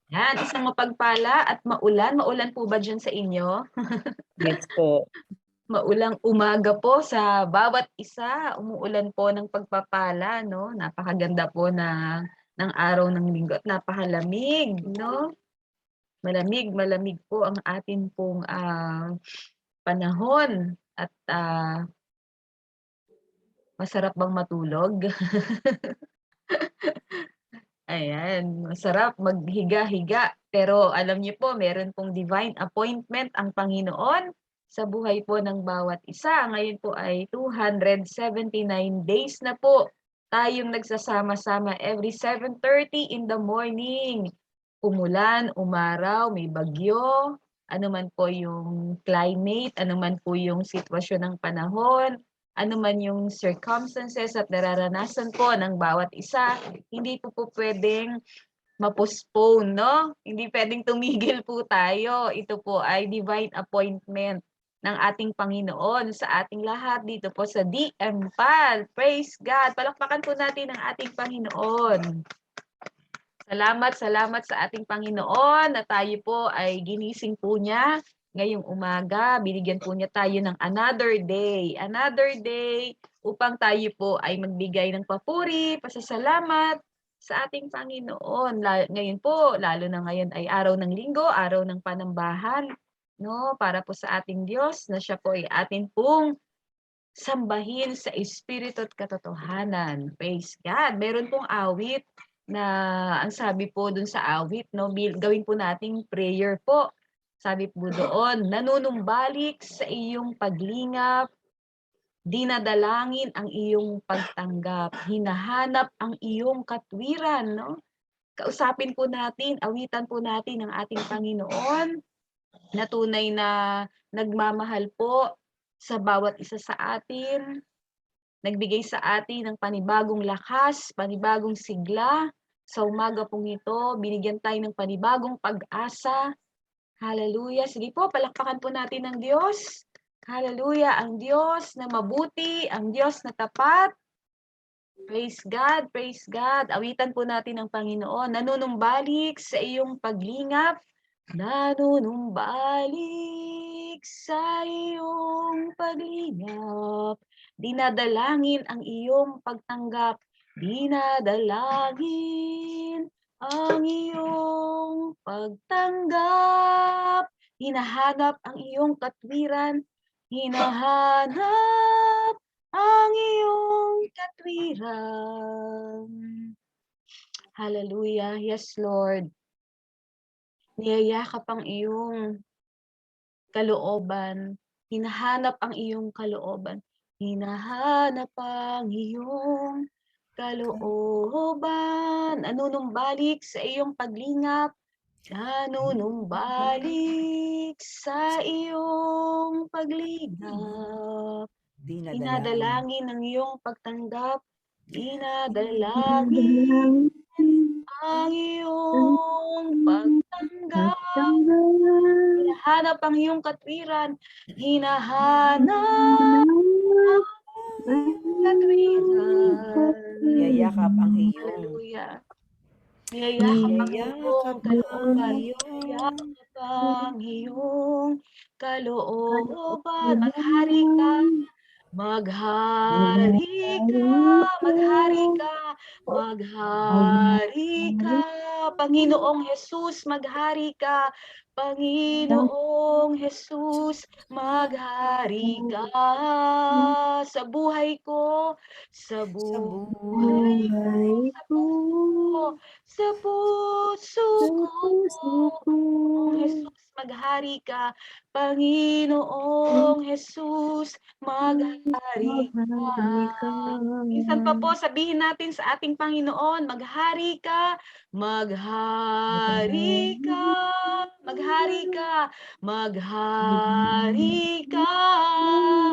Yan, isang mapagpala at maulan. Maulan po ba diyan sa inyo? Yes po. Maulang umaga po sa bawat isa. Umuulan po ng pagpapala 'no. Napakaganda po ng araw ng linggo at napakalamig 'no. Malamig, malamig po ang atin pong, panahon at, masarap bang matulog? Ayan, masarap maghiga-higa. Pero alam niyo po meron pong divine appointment ang Panginoon sa buhay po ng bawat isa. Ngayon po ay 279 days na po tayong nagsasama-sama every 7:30 in the morning. Umulan, umaraw, may bagyo, ano man po yung climate, ano man po yung sitwasyon ng panahon, ano man yung circumstances at nararanasan po ng bawat isa, hindi po puwedeng ma-postpone 'no? Hindi puwedeng tumigil po tayo. Ito po ay divine appointment ng ating Panginoon sa ating lahat dito po sa DMPAL. Praise God! Palakpakan po natin ang ating Panginoon. Salamat, salamat sa ating Panginoon na tayo po ay ginising po niya ngayong umaga. Binigyan po niya tayo ng another day upang tayo po ay magbigay ng papuri, pasasalamat sa ating Panginoon. Ngayon po, lalo na ngayon ay araw ng linggo, araw ng panambahan, no? Para po sa ating Diyos na siya po ay atin pong sambahin sa espiritu at katotohanan. Praise God. Meron pong awit na ang sabi po dun sa awit, no, gawin po nating prayer po. Sabi po doon, nanunumbalik sa iyong paglingap, dinadalangin ang iyong pagtanggap, hinahanap ang iyong katwiran, no? Kausapin po natin, awitan po natin ang ating Panginoon na tunay na nagmamahal po sa bawat isa sa atin, nagbigay sa atin ng panibagong lakas, panibagong sigla. Sa umaga pong ito, binigyan tayo ng panibagong pag-asa. Hallelujah. Sige po, palakpakan po natin ang Diyos. Hallelujah. Ang Diyos na mabuti, ang Diyos na tapat. Praise God, praise God. Awitan po natin ang Panginoon. Nanunumbalik sa iyong paglingap. Nanunumbalik sa iyong paglingap. Dinadalangin ang iyong pagtanggap. Dinadalangin ang iyong pagtanggap. Hinahanap ang iyong katwiran. Hinahanap ang iyong katwiran. Hallelujah. Yes, Lord. Niyayakap ang iyong kalooban. Hinahanap ang iyong kalooban. Hinahanap ang iyong kalooban. Nanunumbalik sa iyong paglingap. Nanunumbalik sa iyong paglingap. Dinadalangin ang iyong pagtanggap. Dinadalangin ang iyong pagtanggap. Hinahanap ang iyong katwiran. Hinahanap ang iyong katwiran. Yayakap ang iyong. Hallelujah. Niyayakap ang iyong kalooban. iyong. Niyayakap ang iyong kalooban. Maghari ka. Maghari ka. Maghari ka. Maghari ka. Panginoong Jesus, maghari ka. Panginoong Jesus, maghari ka sa buhay ko, sa buhay ko, sa puso ko. Panginoong Jesus, maghari ka. Panginoong Jesus, maghari ka. Minsan pa po, sabihin natin sa ating Panginoon, maghari ka, maghari ka, maghari ka, maghari ka.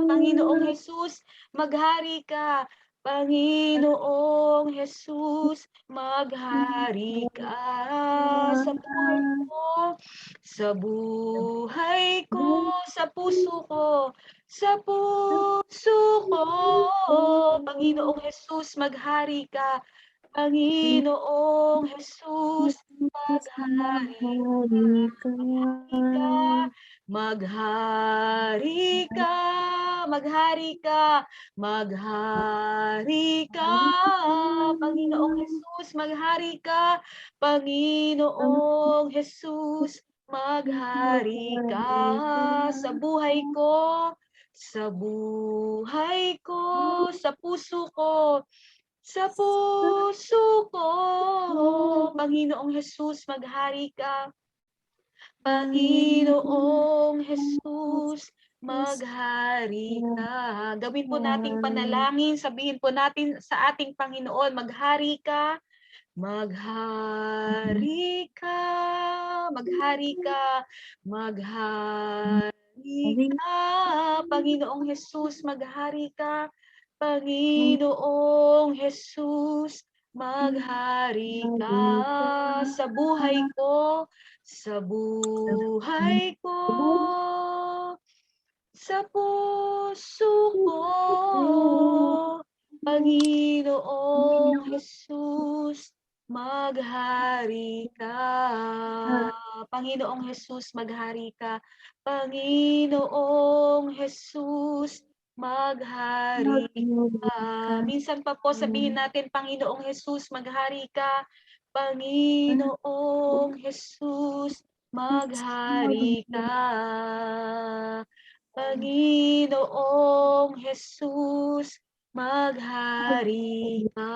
Panginoong Jesus, maghari ka. Panginoong Jesus, maghari ka sa buhay ko, sa buhay ko, sa puso ko, sa puso ko. Panginoong Jesus, maghari ka. Panginoong Jesus, Jesus, maghari maghari ka, maghari ka, maghari ka, Panginoong Jesus, maghari ka, Panginoong Jesus, maghari ka sa buhay ko, sa buhay ko, sa puso ko, sa puso ko, Panginoong Jesus, maghari ka. Panginoong Jesus, maghari ka. Gawin po nating panalangin, sabihin po natin sa ating Panginoon, maghari ka, maghari ka, maghari ka, maghari ka, Panginoong Jesus, maghari ka, Panginoong Jesus, maghari ka sa buhay ko, sa buhay ko, sa puso ko, Panginoong Jesus, maghari ka. Panginoong Jesus, maghari ka. Panginoong Jesus, maghari ka. Minsan pa po sabihin natin, Panginoong Jesus, maghari ka. Panginoong Jesus, maghari ka. Panginoong Jesus, maghari ka.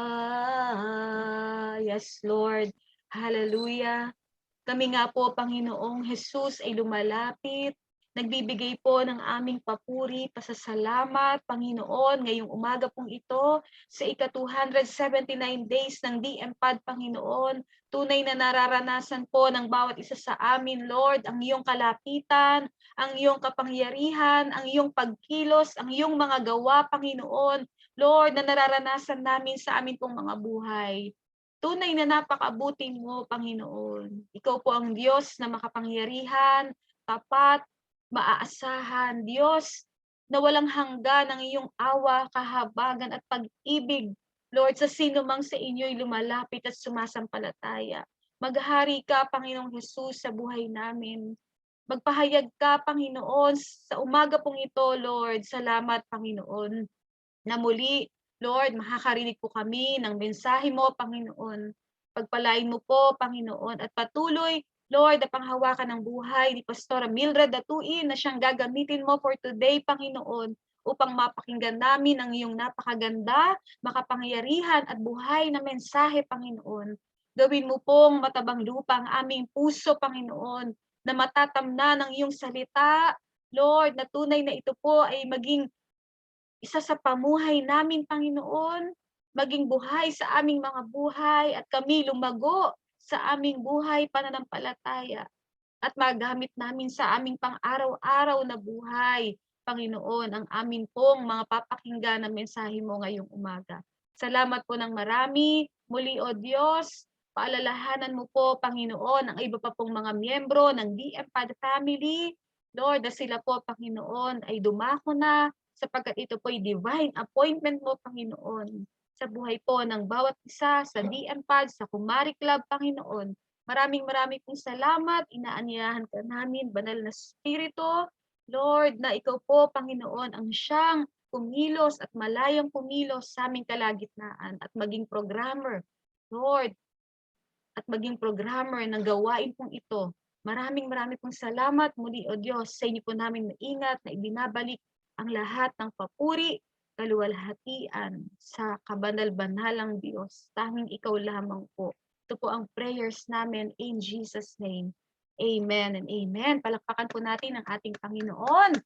Yes, Lord. Hallelujah. Kami nga po, Panginoong Jesus, ay lumalapit. Nagbibigay po ng aming papuri, pasasalamat, Panginoon, ngayong umaga pong ito, sa ika-279 days ng DMPAD, Panginoon. Tunay na nararanasan po ng bawat isa sa amin, Lord, ang iyong kalapitan, ang iyong kapangyarihan, ang iyong pagkilos, ang iyong mga gawa, Panginoon. Lord, na nararanasan namin sa amin pong mga buhay. Tunay na napakabuti mo, Panginoon. Ikaw po ang Diyos na makapangyarihan, tapat, maaasahan. Diyos na walang hanggan ang iyong awa, kahabagan at pag-ibig. Lord, sa sino mang sa inyo'y lumalapit at sumasampalataya. Maghari ka, Panginoong Jesus, sa buhay namin. Magpahayag ka, Panginoon, sa umaga pong ito, Lord. Salamat, Panginoon, na muli, Lord, makakarinig po kami ng mensahe mo, Panginoon. Pagpalain mo po, Panginoon, at patuloy, Lord, na panghawakan ng buhay ni Pastora Mildred Datuin na siyang gagamitin mo for today, Panginoon, upang mapakinggan namin ang iyong napakaganda, makapangyarihan at buhay na mensahe, Panginoon. Gawin mo pong matabang lupa ang aming puso, Panginoon, na matatamnan ng iyong salita, Lord, na tunay na ito po ay maging isa sa pamuhay namin, Panginoon, maging buhay sa aming mga buhay at kami lumago sa aming buhay pananampalataya at magamit namin sa aming pang-araw-araw na buhay, Panginoon, ang amin pong mga papakinggan na mensahe mo ngayong umaga. Salamat po ng marami. Muli, O Diyos, paalalahanan mo po, Panginoon, ang iba pa pong mga miyembro ng DMPAD family. Lord, na sila po, Panginoon, ay dumako na sapagkat ito po ay divine appointment mo, Panginoon, sa buhay po ng bawat isa, sa DMPAD, sa Kumari Club, Panginoon. Maraming pong salamat. Inaanyayahan ka namin, Banal na Espiritu, Lord, na ikaw po, Panginoon, ang siyang kumilos at malayang kumilos sa aming kalagitnaan at maging programmer, Lord, at maging programmer ng gawain pong ito. Maraming pong salamat muli, O Diyos, sa inyo po namin maingat na ibinabalik ang lahat ng papuri, kaluwalhatian sa kabanal-banalang Diyos. Tanging ikaw lamang po. Ito po ang prayers namin in Jesus' name. Amen and amen. Palakpakan po natin ang ating Panginoon.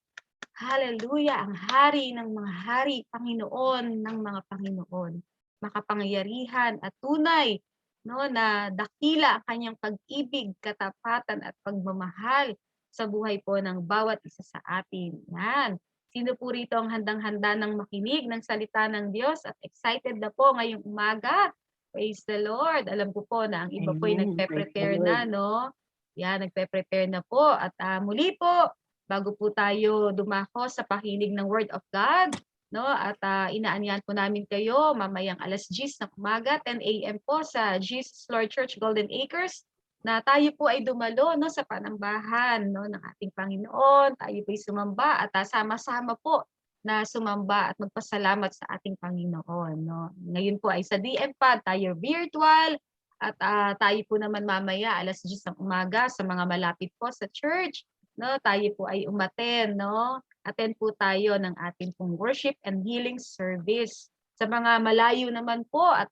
Hallelujah, ang hari ng mga hari, Panginoon ng mga Panginoon. Makapangyarihan at tunay, no, na dakila ang kanyang pag-ibig, katapatan at pagmamahal sa buhay po ng bawat isa sa atin. Yan. Sino po rito ang handang-handa ng makinig ng salita ng Diyos at excited na po ngayong umaga? Praise the Lord. Alam ko po na ang iba po ay nagpe-prepare na, no? Yan, nagpe-prepare na po. At muli po, bago po tayo dumako sa pakinig ng Word of God, no? At inaanyahan po namin kayo mamayang 10:00 ng umaga, 10 AM po sa Jesus Lord Church Golden Acres na tayo po ay dumalo, no, sa panambahan, no, ng ating Panginoon. Tayo po'y sumamba at sama-sama po na sumamba at magpasalamat sa ating Panginoon, no. Ngayon po ay sa DM-PAD tayo virtual at tayo po naman mamaya 10:00 ng umaga sa mga malapit po sa church, no, tayo po ay umattend, no. Attend po tayo ng ating pong worship and healing service. Sa mga malayo naman po at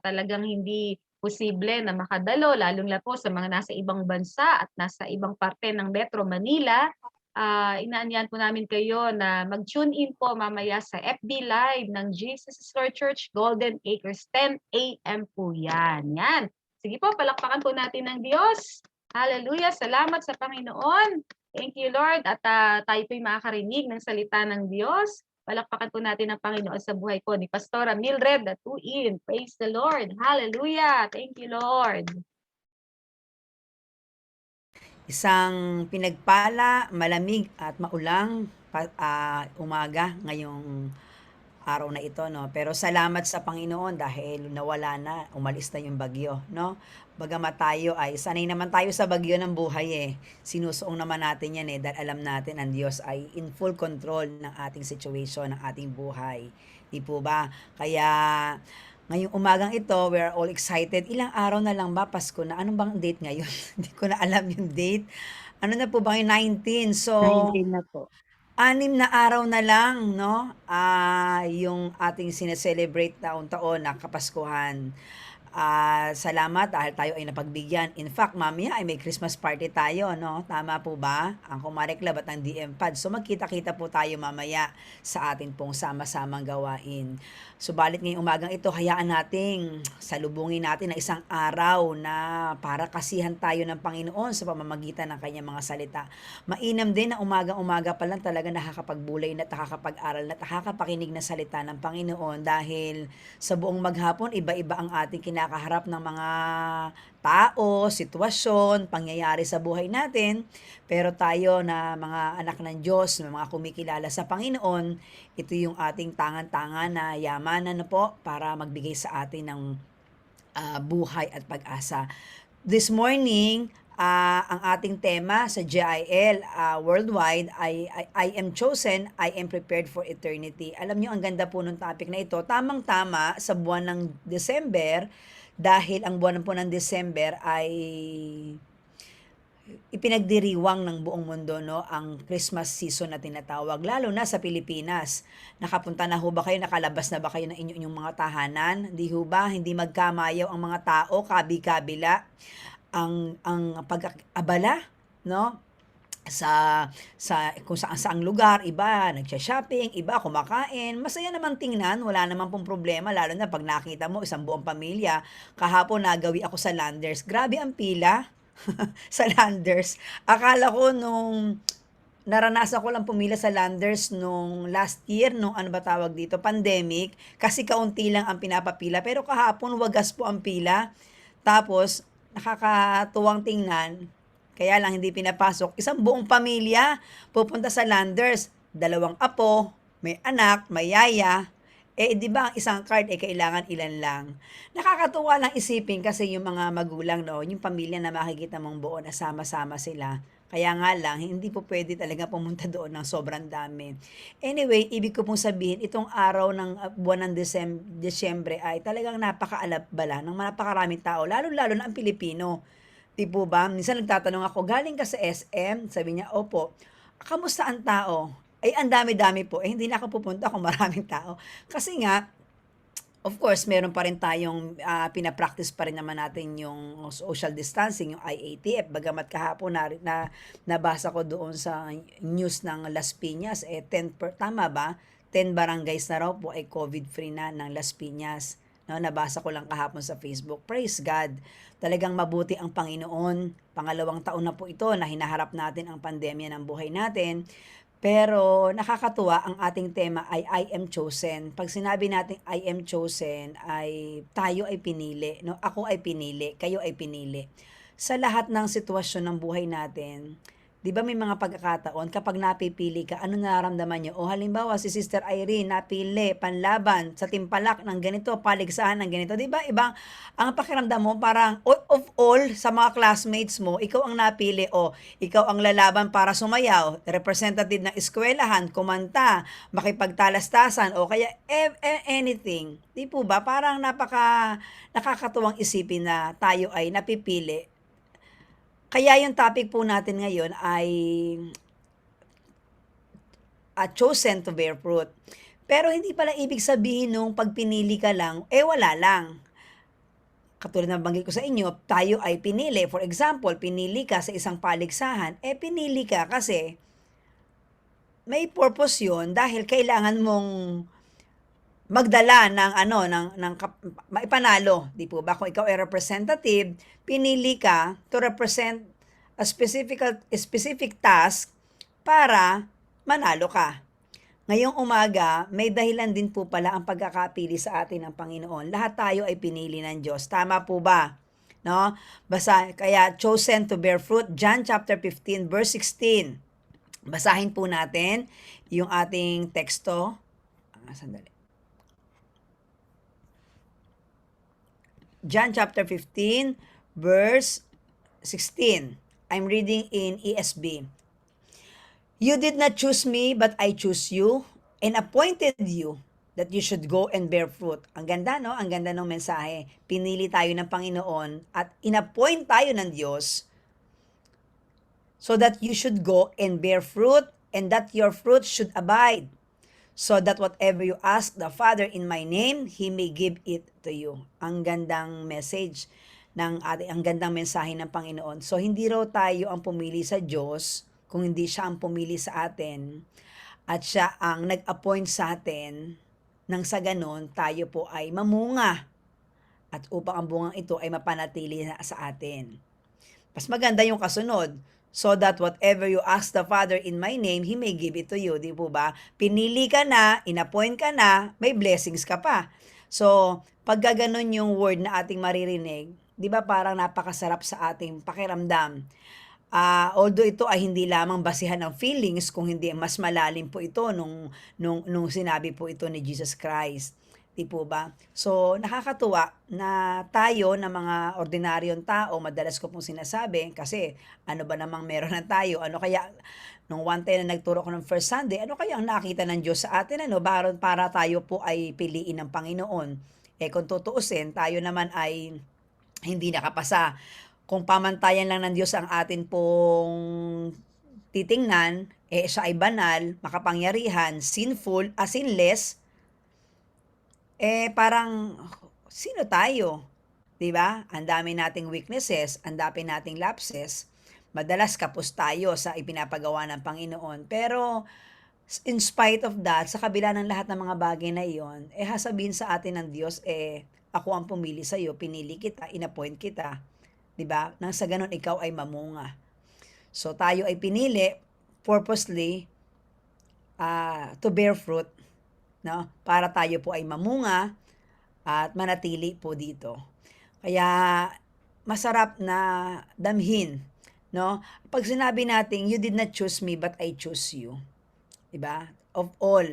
talagang hindi posible na makadalo, lalong na po sa mga nasa ibang bansa at nasa ibang parte ng Metro Manila, inaanyahan po namin kayo na mag-tune in po mamaya sa FB Live ng Jesus is Lord Church Golden Acres, 10 AM po yan. Yan. Sige po, palakpakan po natin ng Diyos. Hallelujah. Salamat sa Panginoon. Thank you, Lord. At tayo po'y makakarinig ng salita ng Diyos. Palakpakan po natin ang Panginoon sa buhay po ni Pastora Mildred Datuin. Praise the Lord. Hallelujah. Thank you, Lord. Isang pinagpala, malamig at maulang umaga ngayong araw na ito, no? Pero salamat sa Panginoon dahil nawala na, umalis na yung bagyo, no? Bagamat tayo ay sanay naman tayo sa bagyo ng buhay eh. Sinusuong naman natin yan eh dahil alam natin ang Diyos ay in full control ng ating situation, ng ating buhay. Di po ba? Kaya ngayong umagang ito, we're all excited. Ilang araw na lang ba? Pasko na. Anong bang date ngayon? Hindi ko na alam yung date. Ano na po ba yung 19? So, 19 na po. 6 na araw na lang, no? Yung ating sineselebrate taon-taon na Kapaskuhan. Salamat dahil tayo ay napagbigyan. In fact, mamaya ay may Christmas party tayo, no? Tama po ba? Ang Kumare Club at ang DM-PAD. So, magkita-kita po tayo mamaya sa atin pong sama-samang gawain. Subalit ngayong umagang ito, hayaan nating salubungin natin na isang araw na para kasihan tayo ng Panginoon sa pamamagitan ng kanyang mga salita. Mainam din na umagang-umaga pa lang talaga nakakapagbulay na nakakapag-aral na nakakapakinig ng salita ng Panginoon dahil sa buong maghapon, iba-iba ang ating kinakaharap ng mga tao, sitwasyon, pangyayari sa buhay natin. Pero tayo na mga anak ng Diyos, na mga kumikilala sa Panginoon, ito yung ating tangan-tangan na yamanan na po para magbigay sa atin ng buhay at pag-asa. This morning, ang ating tema sa GIL worldwide ay I am chosen, I am prepared for eternity. Alam nyo, ang ganda po ng topic na ito. Tamang-tama sa buwan ng December, dahil ang buwan po ng December ay ipinagdiriwang ng buong mundo, no, ang Christmas season na tinatawag, lalo na sa Pilipinas. Nakapunta na ho ba kayo, nakalabas na ba kayo ng inyong mga tahanan? Di ho ba, hindi magkamayaw ang mga tao, kabi-kabila ang pag-abala, no? Sa kung saang lugar, iba nagsha-shopping, iba kumakain. Masaya naman tingnan, wala naman pong problema lalo na pag nakita mo isang buong pamilya. Kahapon nagawi ako sa Landers. Grabe ang pila sa Landers. Akala ko nung naranasan ko lang pumila sa Landers nung last year, nung ano ba tawag dito, pandemic, kasi kaunti lang ang pinapapila. Pero kahapon, wagas po ang pila. Tapos, nakakatuwang tingnan, kaya lang hindi pinapasok. Isang buong pamilya pupunta sa Landers. 2 apo, may anak, may yaya. Di ba ang isang card kailangan ilan lang. Nakakatuwa lang isipin kasi yung mga magulang, no, yung pamilya na makikita mong buo na sama-sama sila. Kaya nga lang, hindi po pwede talaga pumunta doon ng sobrang dami. Anyway, ibig ko pong sabihin, itong araw ng buwan ng Desyembre ay talagang napakaalabala ng napakaraming tao, lalo-lalo na ang Pilipino. Di po ba? Minsan nagtatanong ako, galing ka sa SM? Sabi niya, opo. Kamusta ang tao? Ay, ang dami-dami po. Hindi na ako pupunta kung maraming tao. Kasi nga, of course, meron pa rin tayong pinapractice pa rin naman natin yung social distancing, yung IATF. Bagamat kahapon nabasa ko doon sa news ng Las Piñas, 10 tama ba? 10 barangays na raw po ay COVID-free na ng Las Piñas. No, nabasa ko lang kahapon sa Facebook. Praise God. Talagang mabuti ang Panginoon. Pangalawang taon na po ito na hinaharap natin ang pandemya ng buhay natin. Pero nakakatuwa, ang ating tema ay I am chosen. Pag sinabi natin I am chosen, ay tayo ay pinili. No? Ako ay pinili, kayo ay pinili. Sa lahat ng sitwasyon ng buhay natin, 'Di ba may mga pagkakataon kapag napipili ka, ano nararamdaman niyo? O halimbawa si Sister Irene napili panlaban sa timpalak ng ganito, paligsahan ng ganito, 'di ba ibang ang pakiramdam mo parang of all sa mga classmates mo, ikaw ang napili o ikaw ang lalaban para sumayaw, representative ng eskwelahan, kumanta, makipagtalastasan o kaya anything. 'Di po ba parang nakakatuwang isipin na tayo ay napipili. Kaya yung topic po natin ngayon ay chosen to bear fruit. Pero hindi pala ibig sabihin nung pag pinili ka lang, wala lang. Katulad ng banggit ko sa inyo, tayo ay pinili. For example, pinili ka sa isang paligsahan, pinili ka kasi may purpose yun dahil kailangan mong magdala ng maipanalo, di po ba? Kung ikaw ay representative, pinili ka to represent a specific task para manalo ka. Ngayong umaga, may dahilan din po pala ang pagkakapili sa atin ng Panginoon. Lahat tayo ay pinili ng Diyos. Tama po ba? No? Kaya chosen to bear fruit, John chapter 15 verse 16. Basahin po natin yung ating teksto. Sandali. John chapter 15 verse 16. I'm reading in ESV. You did not choose me, but I choose you and appointed you that you should go and bear fruit. Ang ganda, no? Ang ganda ng mensahe. Pinili tayo ng Panginoon at inappoint tayo ng Diyos so that you should go and bear fruit and that your fruit should abide, so that whatever you ask the Father in my name, He may give it to you. Ang gandang message ang gandang mensahe ng Panginoon. So, hindi raw tayo ang pumili sa Diyos, kung hindi siya ang pumili sa atin, at siya ang nag-appoint sa atin, nang sa ganon, tayo po ay mamunga, at upang ang bungang ito ay mapanatili na sa atin. Mas maganda yung kasunod, so that whatever you ask the Father in my name, He may give it to you. Di po ba? Pinili ka na, inappoint ka na, may blessings ka pa. So, pag gaganon yung word na ating maririnig, di ba parang napakasarap sa ating pakiramdam. Although ito ay hindi lamang basihan ng feelings, kung hindi mas malalim po ito nung sinabi po ito ni Jesus Christ. Di po ba? So, nakakatuwa na tayo na mga ordinaryong tao, madalas ko pong sinasabi, kasi ano ba namang meron na tayo? Ano kaya, nung one time na nagturo ko ng First Sunday, ano kaya ang nakita ng Diyos sa atin? Para tayo po ay piliin ng Panginoon. Kung tutuusin, tayo naman ay hindi nakapasa. Kung pamantayan lang ng Diyos ang atin pong titingnan, siya ay banal, makapangyarihan, sinful, sinless, parang sino tayo? 'Di ba? Ang dami nating weaknesses, ang dami nating lapses. Madalas kapos tayo sa ipinapagawa ng Panginoon. Pero in spite of that, sa kabila ng lahat ng mga bagay na iyon, sasabihin sa atin ng Diyos, ako ang pumili sa iyo, pinili kita, inappoint kita. 'Di ba? Nang sa ganun ikaw ay mamunga. So tayo ay pinili purposely to bear fruit, no? Para tayo po ay mamunga at manatili po dito. Kaya masarap na damhin, no? Pag sinabi nating you did not choose me but I choose you. 'Di ba? Of all,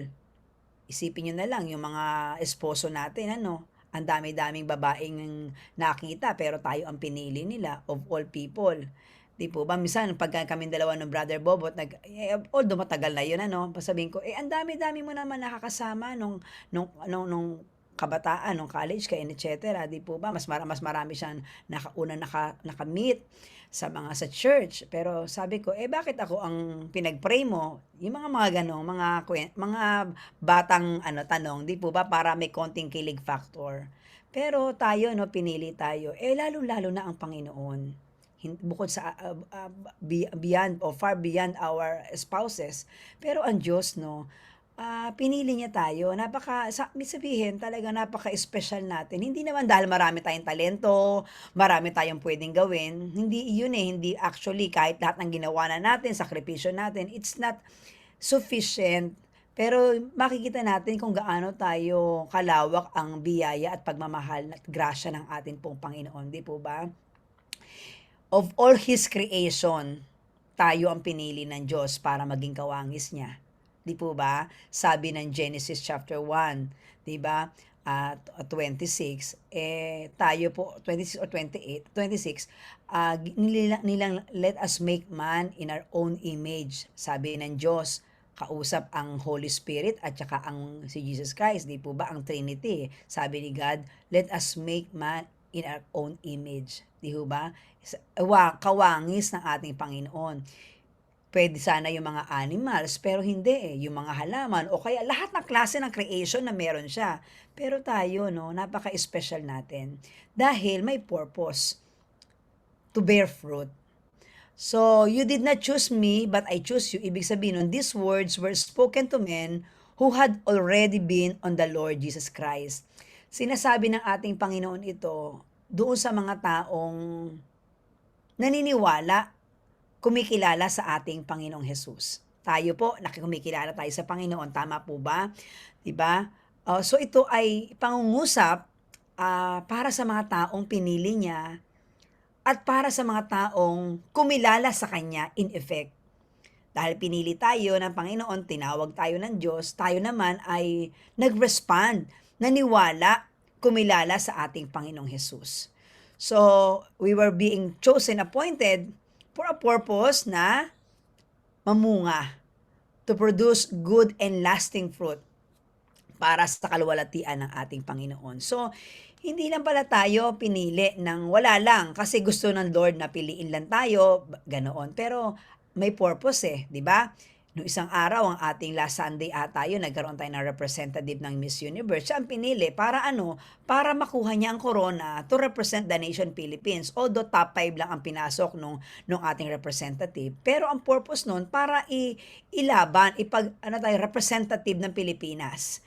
isipin niyo na lang yung mga esposo natin, ang dami-daming babaeng nakita pero tayo ang pinili nila of all people. Di po ba? Minsan, pag kami dalawa ng Brother Bobot, although matagal na yun, sabihin ko, ang dami-dami mo naman nakakasama nung kabataan, nung college ka, etc. Di po ba? Mas marami siyang nakamit sa sa church. Pero sabi ko, bakit ako ang pinag-pray mo? Yung mga ganong, mga batang tanong, di po ba? Para may konting kilig factor. Pero tayo, pinili tayo. Lalo-lalo na ang Panginoon. Bukod sa beyond or far beyond our spouses. Pero ang Diyos, pinili niya tayo. Sabihin, talaga napaka-special natin. Hindi naman dahil marami tayong talento, marami tayong pwedeng gawin. Hindi yun hindi actually kahit lahat ng ginawa na natin, sakripisyo natin, it's not sufficient. Pero makikita natin kung gaano tayo kalawak ang biyaya at pagmamahal at grasya ng ating pong Panginoon. Di po ba? Of all His creation, tayo ang pinili ng Diyos para maging kawangis niya. Di po ba? Sabi ng Genesis chapter 1, di ba? At 26, tayo po, 26 or 28, 26, nilang let us make man in our own image. Sabi ng Diyos, kausap ang Holy Spirit at saka ang si Jesus Christ, di po ba? Ang Trinity. Sabi ni God, let us make man in our own image. Di po ba? Kawangis ng ating Panginoon. Pwede sana yung mga animals, pero hindi eh. Yung mga halaman, o kaya lahat ng klase ng creation na meron siya. Pero tayo, no, napaka-special natin. Dahil may purpose to bear fruit. So, you did not choose me, but I chose you. Ibig sabihin nun, these words were spoken to men who had already been on the Lord Jesus Christ. Sinasabi ng ating Panginoon ito doon sa mga taong naniniwala, kumikilala sa ating Panginoong Jesus. Tayo po, nakikumikilala tayo sa Panginoon. Tama po ba? Diba? So, ito ay pangungusap para sa mga taong pinili niya at para sa mga taong kumilala sa Kanya in effect. Dahil pinili tayo ng Panginoon, tinawag tayo ng Diyos, tayo naman ay nag-respond, naniwala, kumilala sa ating Panginoong Jesus. So, we were being chosen, appointed for a purpose na mamunga, to produce good and lasting fruit para sa kaluwalhatian ng ating Panginoon. So, hindi lang pala tayo pinili ng wala lang kasi gusto ng Lord na piliin lang tayo, ganoon. Pero may purpose di ba? Noong isang araw, ang ating last Sunday yun, nagkaroon tayo ng representative ng Miss Universe. Siya ang pinili para ano? Para makuha niya ang corona to represent the nation Philippines. Although top 5 lang ang pinasok nung ating representative. Pero ang purpose nun para ilaban, representative ng Pilipinas.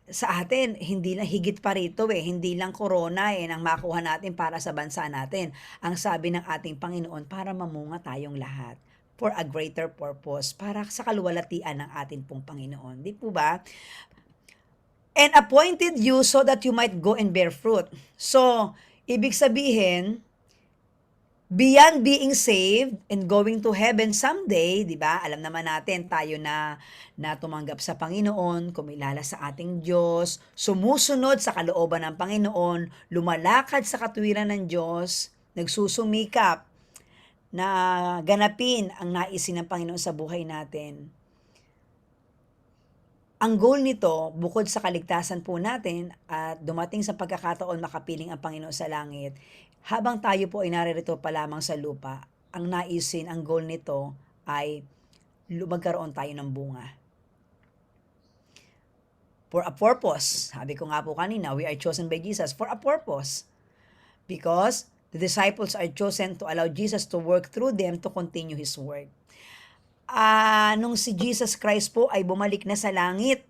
Sa atin, hindi lang higit pa rito hindi lang corona nang makuha natin para sa bansa natin. Ang sabi ng ating Panginoon, para mamunga tayong lahat for a greater purpose, para sa kaluwalhatian ng ating pong Panginoon. Di po ba? And appointed you so that you might go and bear fruit. So, ibig sabihin, beyond being saved and going to heaven someday, di ba? Alam naman natin tayo na tumanggap sa Panginoon, kumilala sa ating Diyos, sumusunod sa kalooban ng Panginoon, lumalakad sa katwiran ng Diyos, nagsusumikap na ganapin ang naisin ng Panginoon sa buhay natin. Ang goal nito, bukod sa kaligtasan po natin at dumating sa pagkakataon makapiling ang Panginoon sa langit, habang tayo po ay naririto pa lamang sa lupa, ang naisin, ang goal nito ay magkaroon tayo ng bunga. For a purpose. Sabi ko nga po kanina, we are chosen by Jesus for a purpose. Because the disciples are chosen to allow Jesus to work through them to continue His work. Nung si Jesus Christ po ay bumalik na sa langit,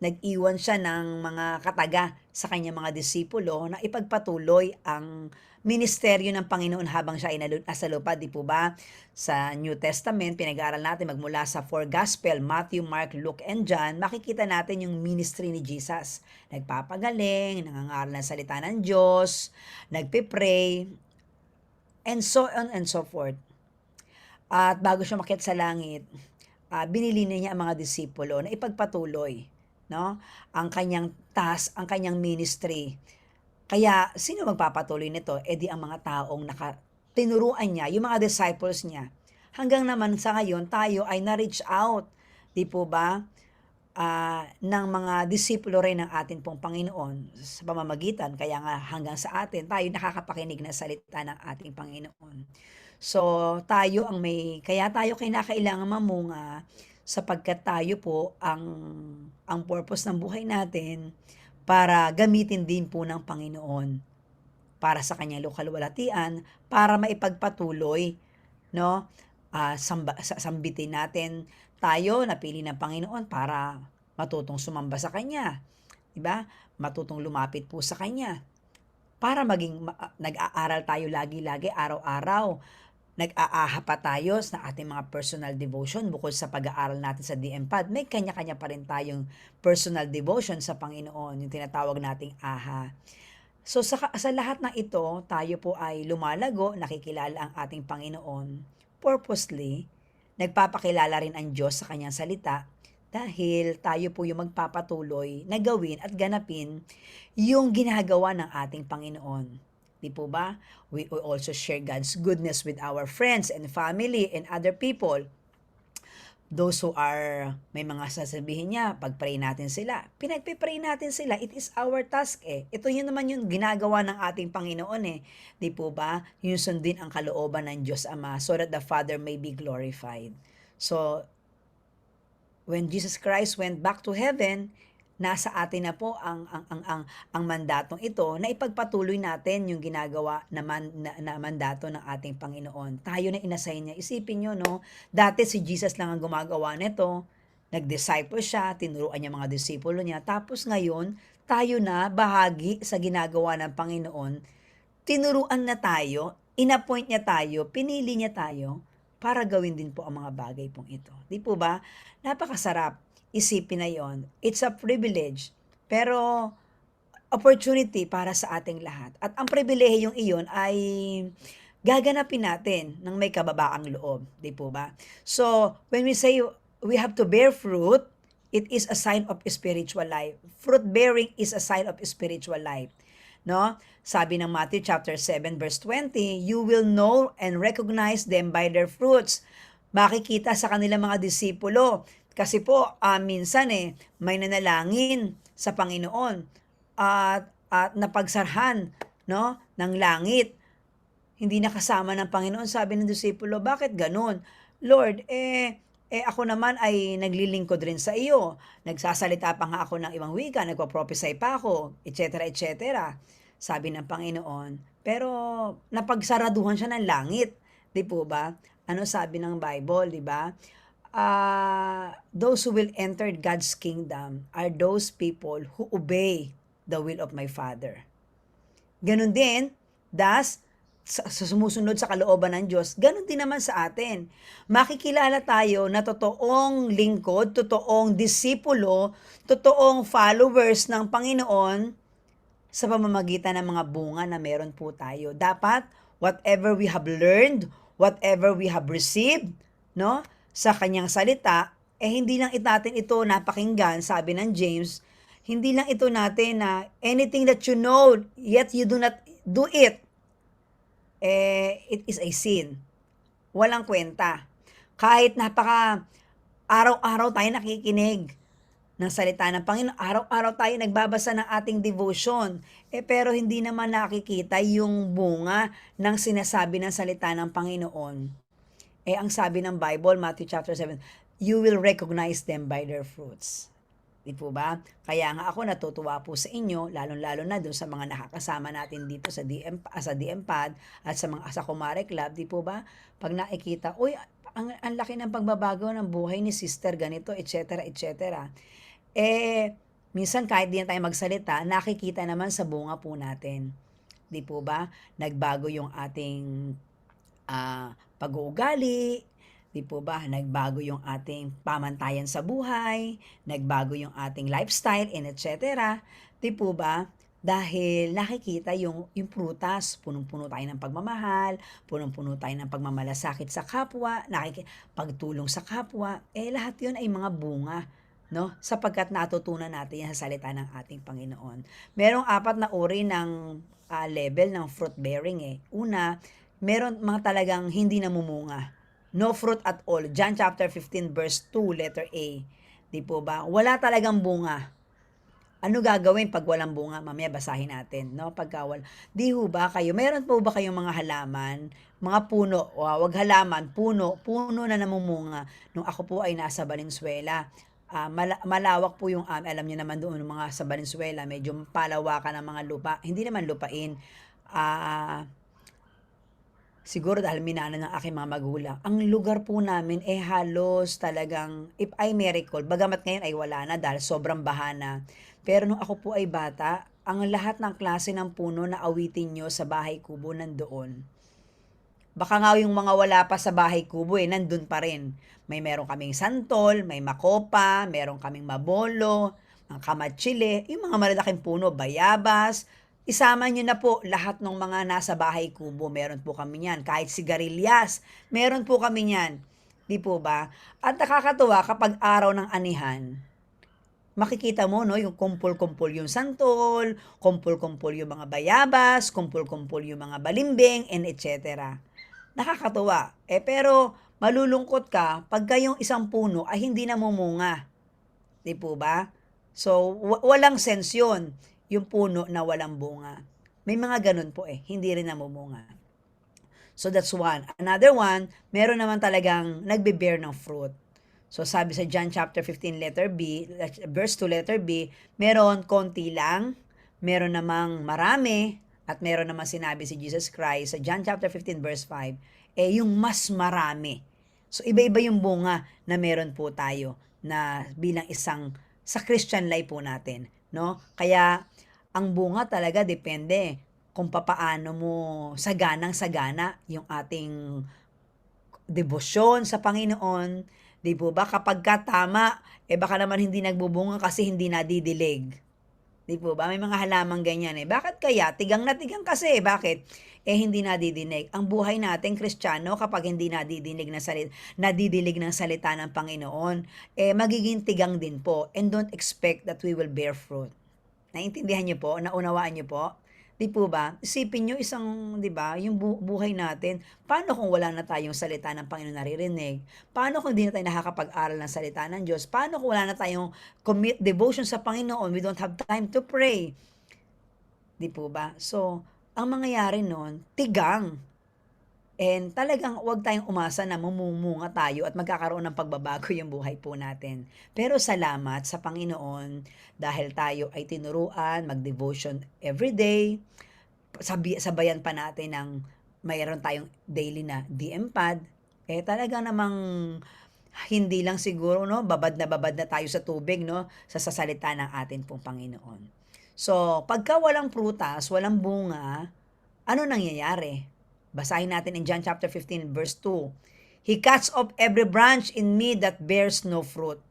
nag-iwan siya ng mga kataga sa kanyang mga disipulo na ipagpatuloy ang ministeryo ng Panginoon habang siya ay nasa lupa, di po ba? Sa New Testament, pinag-aaral natin magmula sa 4 Gospel, Matthew, Mark, Luke, and John, makikita natin yung ministry ni Jesus. Nagpapagaling, nangangaral ng salita ng Diyos, nagpe-pray, and so on and so forth. At bago siya makiat sa langit, binili niya ang mga disipulo na ipagpatuloy, no? Ang kanyang task, ang kanyang ministry. Kaya, sino magpapatuloy nito? Di ang mga taong tinuruan niya, yung mga disciples niya. Hanggang naman sa ngayon, tayo ay na-reach out, di po ba? Ng mga disipulo rin ng atin pong Panginoon sa pamamagitan. Kaya nga hanggang sa atin, tayo nakakapakinig ng salita ng ating Panginoon. So, kaya tayo kinakailangan mamunga sapagkat tayo po ang purpose ng buhay natin para gamitin din po ng Panginoon para sa kanyang kaluwalhatian, para maipagpatuloy, no? Sambitin natin tayo, napili ng Panginoon para matutong sumamba sa Kanya, di ba? Matutong lumapit po sa Kanya. Para nag-aaral tayo lagi-lagi, araw-araw. Nag-aaha pa tayo sa ating mga personal devotion bukod sa pag-aaral natin sa DMPAD. May kanya-kanya pa rin tayong personal devotion sa Panginoon, yung tinatawag nating AHA. So sa lahat ng ito, tayo po ay lumalago, nakikilala ang ating Panginoon purposely nagpapakilala rin ang Diyos sa kanyang salita dahil tayo po yung magpapatuloy na gawin at ganapin yung ginagawa ng ating Panginoon. Di po ba? We will also share God's goodness with our friends and family and other people. Those who are, may mga sasabihin niya, pag-pray natin sila. Pinagpipray natin sila. It is our task eh. Ito yun naman yung ginagawa ng ating Panginoon eh. Di po ba? Yung sundin ang kalooban ng Diyos Ama so that the Father may be glorified. So, when Jesus Christ went back to heaven, nasa atin na po ang mandatong ito na ipagpatuloy natin yung ginagawa na mandato ng ating Panginoon. Tayo na inassign niya. Isipin nyo, no? Dati si Jesus lang ang gumagawa nito. Nag-disciple siya, tinuruan niya mga disipulo niya. Tapos ngayon, tayo na bahagi sa ginagawa ng Panginoon. Tinuruan na tayo, inappoint niya tayo, pinili niya tayo para gawin din po ang mga bagay pong ito. Di po ba? Napakasarap isipin na yon. It's a privilege, pero opportunity para sa ating lahat. At ang pribilehiyong iyon ay gaganapin natin ng may kababaang loob. Di po ba? So, when we say we have to bear fruit, it is a sign of spiritual life. Fruit bearing is a sign of spiritual life. No? Sabi ng Matthew chapter 7 verse 20, you will know and recognize them by their fruits. Makikita sa kanilang mga disipulo. Kasi po, minsan may nanalangin sa Panginoon at napagsarhan, no, ng langit. Hindi nakasama ng Panginoon. Sabi ng disipulo, bakit ganun? Lord, ako naman ay naglilingkod rin sa iyo. Nagsasalita pa nga ako ng ibang wika, nagpo-prophesy pa ako, etc., etc. Sabi ng Panginoon. Pero napagsaraduhan siya ng langit. Di po ba? Ano sabi ng Bible, di ba? Those who will enter God's kingdom are those people who obey the will of my Father. Ganun din, sumusunod sa kalooban ng Diyos, ganun din naman sa atin. Makikilala tayo na totoong lingkod, totoong disipulo, totoong followers ng Panginoon sa pamamagitan ng mga bunga na meron po tayo. Dapat, whatever we have learned, whatever we have received, no, sa kanyang salita, hindi lang natin ito napakinggan, sabi ng James, hindi lang ito natin na anything that you know, yet you do not do it, it is a sin. Walang kwenta. Kahit araw-araw tayo nakikinig ng salita ng Panginoon, araw-araw tayo nagbabasa ng ating devotion, pero hindi naman nakikita yung bunga ng sinasabi ng salita ng Panginoon. Ang sabi ng Bible, Matthew chapter 7, you will recognize them by their fruits. Di po ba? Kaya nga ako natutuwa po sa inyo, lalong-lalo na dun sa mga nakakasama natin dito sa DMPAD at sa Kumare Club, di po ba? Pag nakikita, uy, ang laki ng pagbabago ng buhay ni sister ganito, etc., etc. Minsan kahit di na tayo magsalita, nakikita naman sa bunga po natin. Di po ba? Nagbago yung ating pag-uugali, di po ba? Nagbago yung ating pamantayan sa buhay, nagbago yung ating lifestyle, and etc. Di po ba? Dahil nakikita yung prutas, punong-puno tayo ng pagmamahal, punong-puno tayo ng pagmamalasakit sa kapwa, pagtulong sa kapwa, lahat yun ay mga bunga, no? Sapagkat natutunan natin yan sa salita ng ating Panginoon. Merong 4 na uri ng level ng fruit bearing. Una, meron mga talagang hindi namumunga. No fruit at all. John chapter 15 verse 2 letter A. Di po ba? Wala talagang bunga. Ano gagawin pag walang bunga? Mamaya basahin natin, no? Di ho ba kayo, meron po ba kayong mga halaman, mga puno, wag halaman, puno na namumunga. Nung ako po ay nasa Valenzuela, malawak po yung, alam niyo naman doon mga sa Valenzuela, medyo palawakan ng mga lupa. Hindi naman lupain. Siguro dahil minana ng aking mga magulang. Ang lugar po namin halos talagang, if I may recall, bagamat ngayon ay wala na dahil sobrang bahana. Pero nung ako po ay bata, ang lahat ng klase ng puno na awitin nyo sa bahay kubo nandoon. Baka nga yung mga wala pa sa bahay kubo nandun pa rin. Meron kaming santol, may makopa, meron kaming mabolo, mga kamatsile, yung mga malalaking puno, bayabas. Isama nyo na po lahat ng mga nasa bahay kubo. Meron po kami yan. Kahit sigarilyas, meron po kami yan. 'di po ba? At nakakatuwa kapag araw ng anihan, makikita mo 'no, yung kumpul-kumpul yung santol, kumpul-kumpul yung mga bayabas, kumpul-kumpul yung mga balimbing and et cetera. Nakakatuwa. Pero malulungkot ka pagka yung isang puno ay hindi namumunga, 'di po ba? So, walang sense 'yun, yung puno na walang bunga. May mga gano'n po, hindi rin namumunga. So, that's one. Another one, meron naman talagang nagbe-bear ng fruit. So, sabi sa John chapter 15 letter B, verse 2 letter B, meron konti lang, meron namang marami, at meron namang sinabi si Jesus Christ sa John chapter 15 verse 5, yung mas marami. So, iba-iba yung bunga na meron po tayo na bilang isang sa Christian life po natin, no? Kaya ang bunga talaga depende kung papaano mo saganang-sagana yung ating debosyon sa Panginoon, 'di po ba? Kapagka tama, baka naman hindi nagbubunga kasi hindi nadidilig. 'Di po ba? May mga halamang ganyan, Bakit kaya? Tigang na tigang kasi, bakit? Hindi nadidinig. Ang buhay natin Kristiyano kapag hindi nadidilig ng salita ng Panginoon, magiging tigang din po, and don't expect that we will bear fruit. Naintindihan niyo po? Naunawaan niyo po? 'Di po ba? Isipin niyo isang 'di ba, yung buhay natin, paano kung wala na tayong salita ng Panginoon naririnig? Paano kung hindi na tayo nakakapag-aral ng salita ng Diyos? Paano kung wala na tayong devotion sa Panginoon, we don't have time to pray? 'Di po ba? So, ang mangyayari nun, tigang. And talagang huwag tayong umasa na mamumunga tayo at magkakaroon ng pagbabago yung buhay po natin. Pero salamat sa Panginoon dahil tayo ay tinuruan mag-devotion every day. Sabayan pa natin ng mayroon tayong daily na DM pad. Talaga namang hindi lang siguro babad na tayo sa tubig sa sasalita ng atin pong Panginoon. So, pagka walang prutas, walang bunga, ano nangyayari? Basahin natin in John chapter 15 verse 2. He cuts off every branch in me that bears no fruit.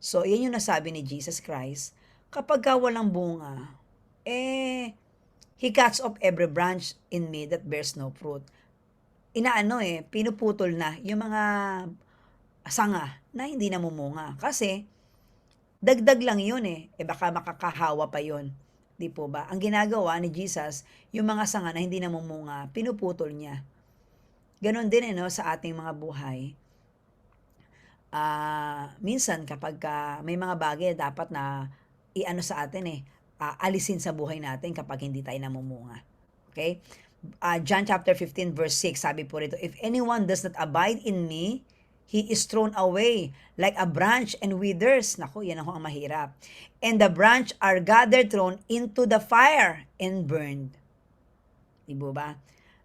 So, yan yung nasabi ni Jesus Christ. Kapag walang bunga, He cuts off every branch in me that bears no fruit. Pinuputol na yung mga sanga na hindi namumunga. Kasi, dagdag lang yun baka makakahawa pa yun. Di po ba? Ang ginagawa ni Jesus, yung mga sanga na hindi namumunga, pinuputol niya. Ganon din sa ating mga buhay. Minsan kapag may mga bagay dapat na sa atin alisin sa buhay natin kapag hindi tayo namumunga. Okay? John chapter 15 verse 6, sabi po rito, if anyone does not abide in me, he is thrown away like a branch and withers. Naku, yan ang mahirap. And the branch are gathered, thrown into the fire and burned. Diba ba?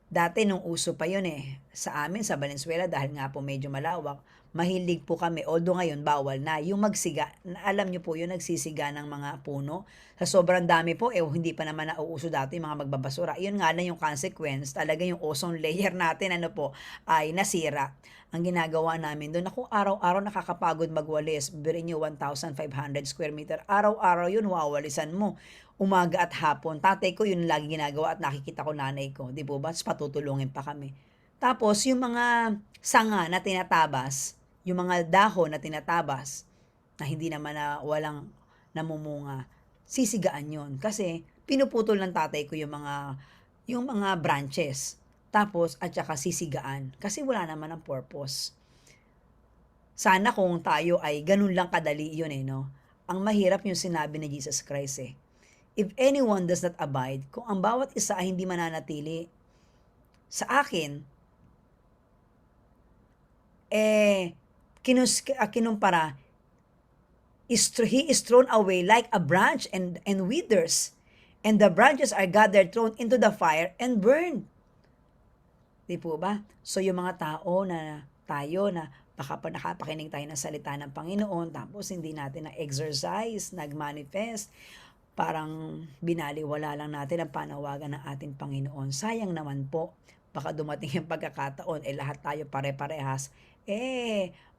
Dati nung uso pa yun sa amin sa Valenzuela, dahil nga po medyo malawak, mahilig po kami, although ngayon bawal na, yung magsiga, alam nyo po yun, nagsisiga ng mga puno. Sa sobrang dami po, hindi pa naman nauuso dati yung mga magbabasura. Yun nga lang yung consequence, talaga yung ozone layer natin, ay nasira. Ang ginagawa namin doon, ako araw-araw nakakapagod magwalis, birin nyo 1,500 square meter, araw-araw yun, wawalisan mo. Umaga at hapon, tatay ko yun lagi ginagawa at nakikita ko nanay ko, di ba? Tapos patutulungin pa kami. Tapos yung mga sanga na tinatabas, yung mga dahon na tinatabas, na hindi naman na walang namumunga, sisigaan yon kasi pinuputol ng tatay ko yung mga branches. Tapos at saka sisigaan kasi wala naman ang purpose. Sana kung tayo ay ganun lang kadali yun Ang mahirap yung sinabi ni Jesus Christ If anyone does not abide, kung ang bawat isa ay hindi mananatili sa akin, kinumpara, he is thrown away like a branch and withers, and the branches are gathered, thrown into the fire, and burned. Di po ba? So, yung mga tao na tayo na baka pa nakapakinig tayo ng salita ng Panginoon, tapos hindi natin na-exercise, nag-manifest, parang binaliwala lang natin ang panawagan ng ating Panginoon. Sayang naman po, baka dumating yung pagkakataon, lahat tayo pare-parehas,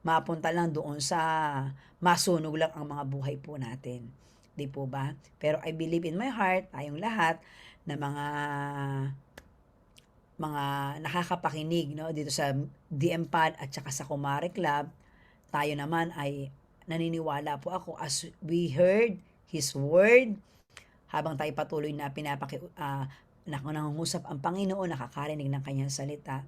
mapunta lang doon sa masunog lang ang mga buhay po natin. Di po ba? Pero I believe in my heart, tayong lahat, na mga mga nakakapakinig, no, dito sa DMPAD at saka sa Kumare Club, tayo naman ay naniniwala po ako as we heard His Word, habang tayo patuloy na nangungusap ang Panginoon, nakakarinig ng kanyang salita,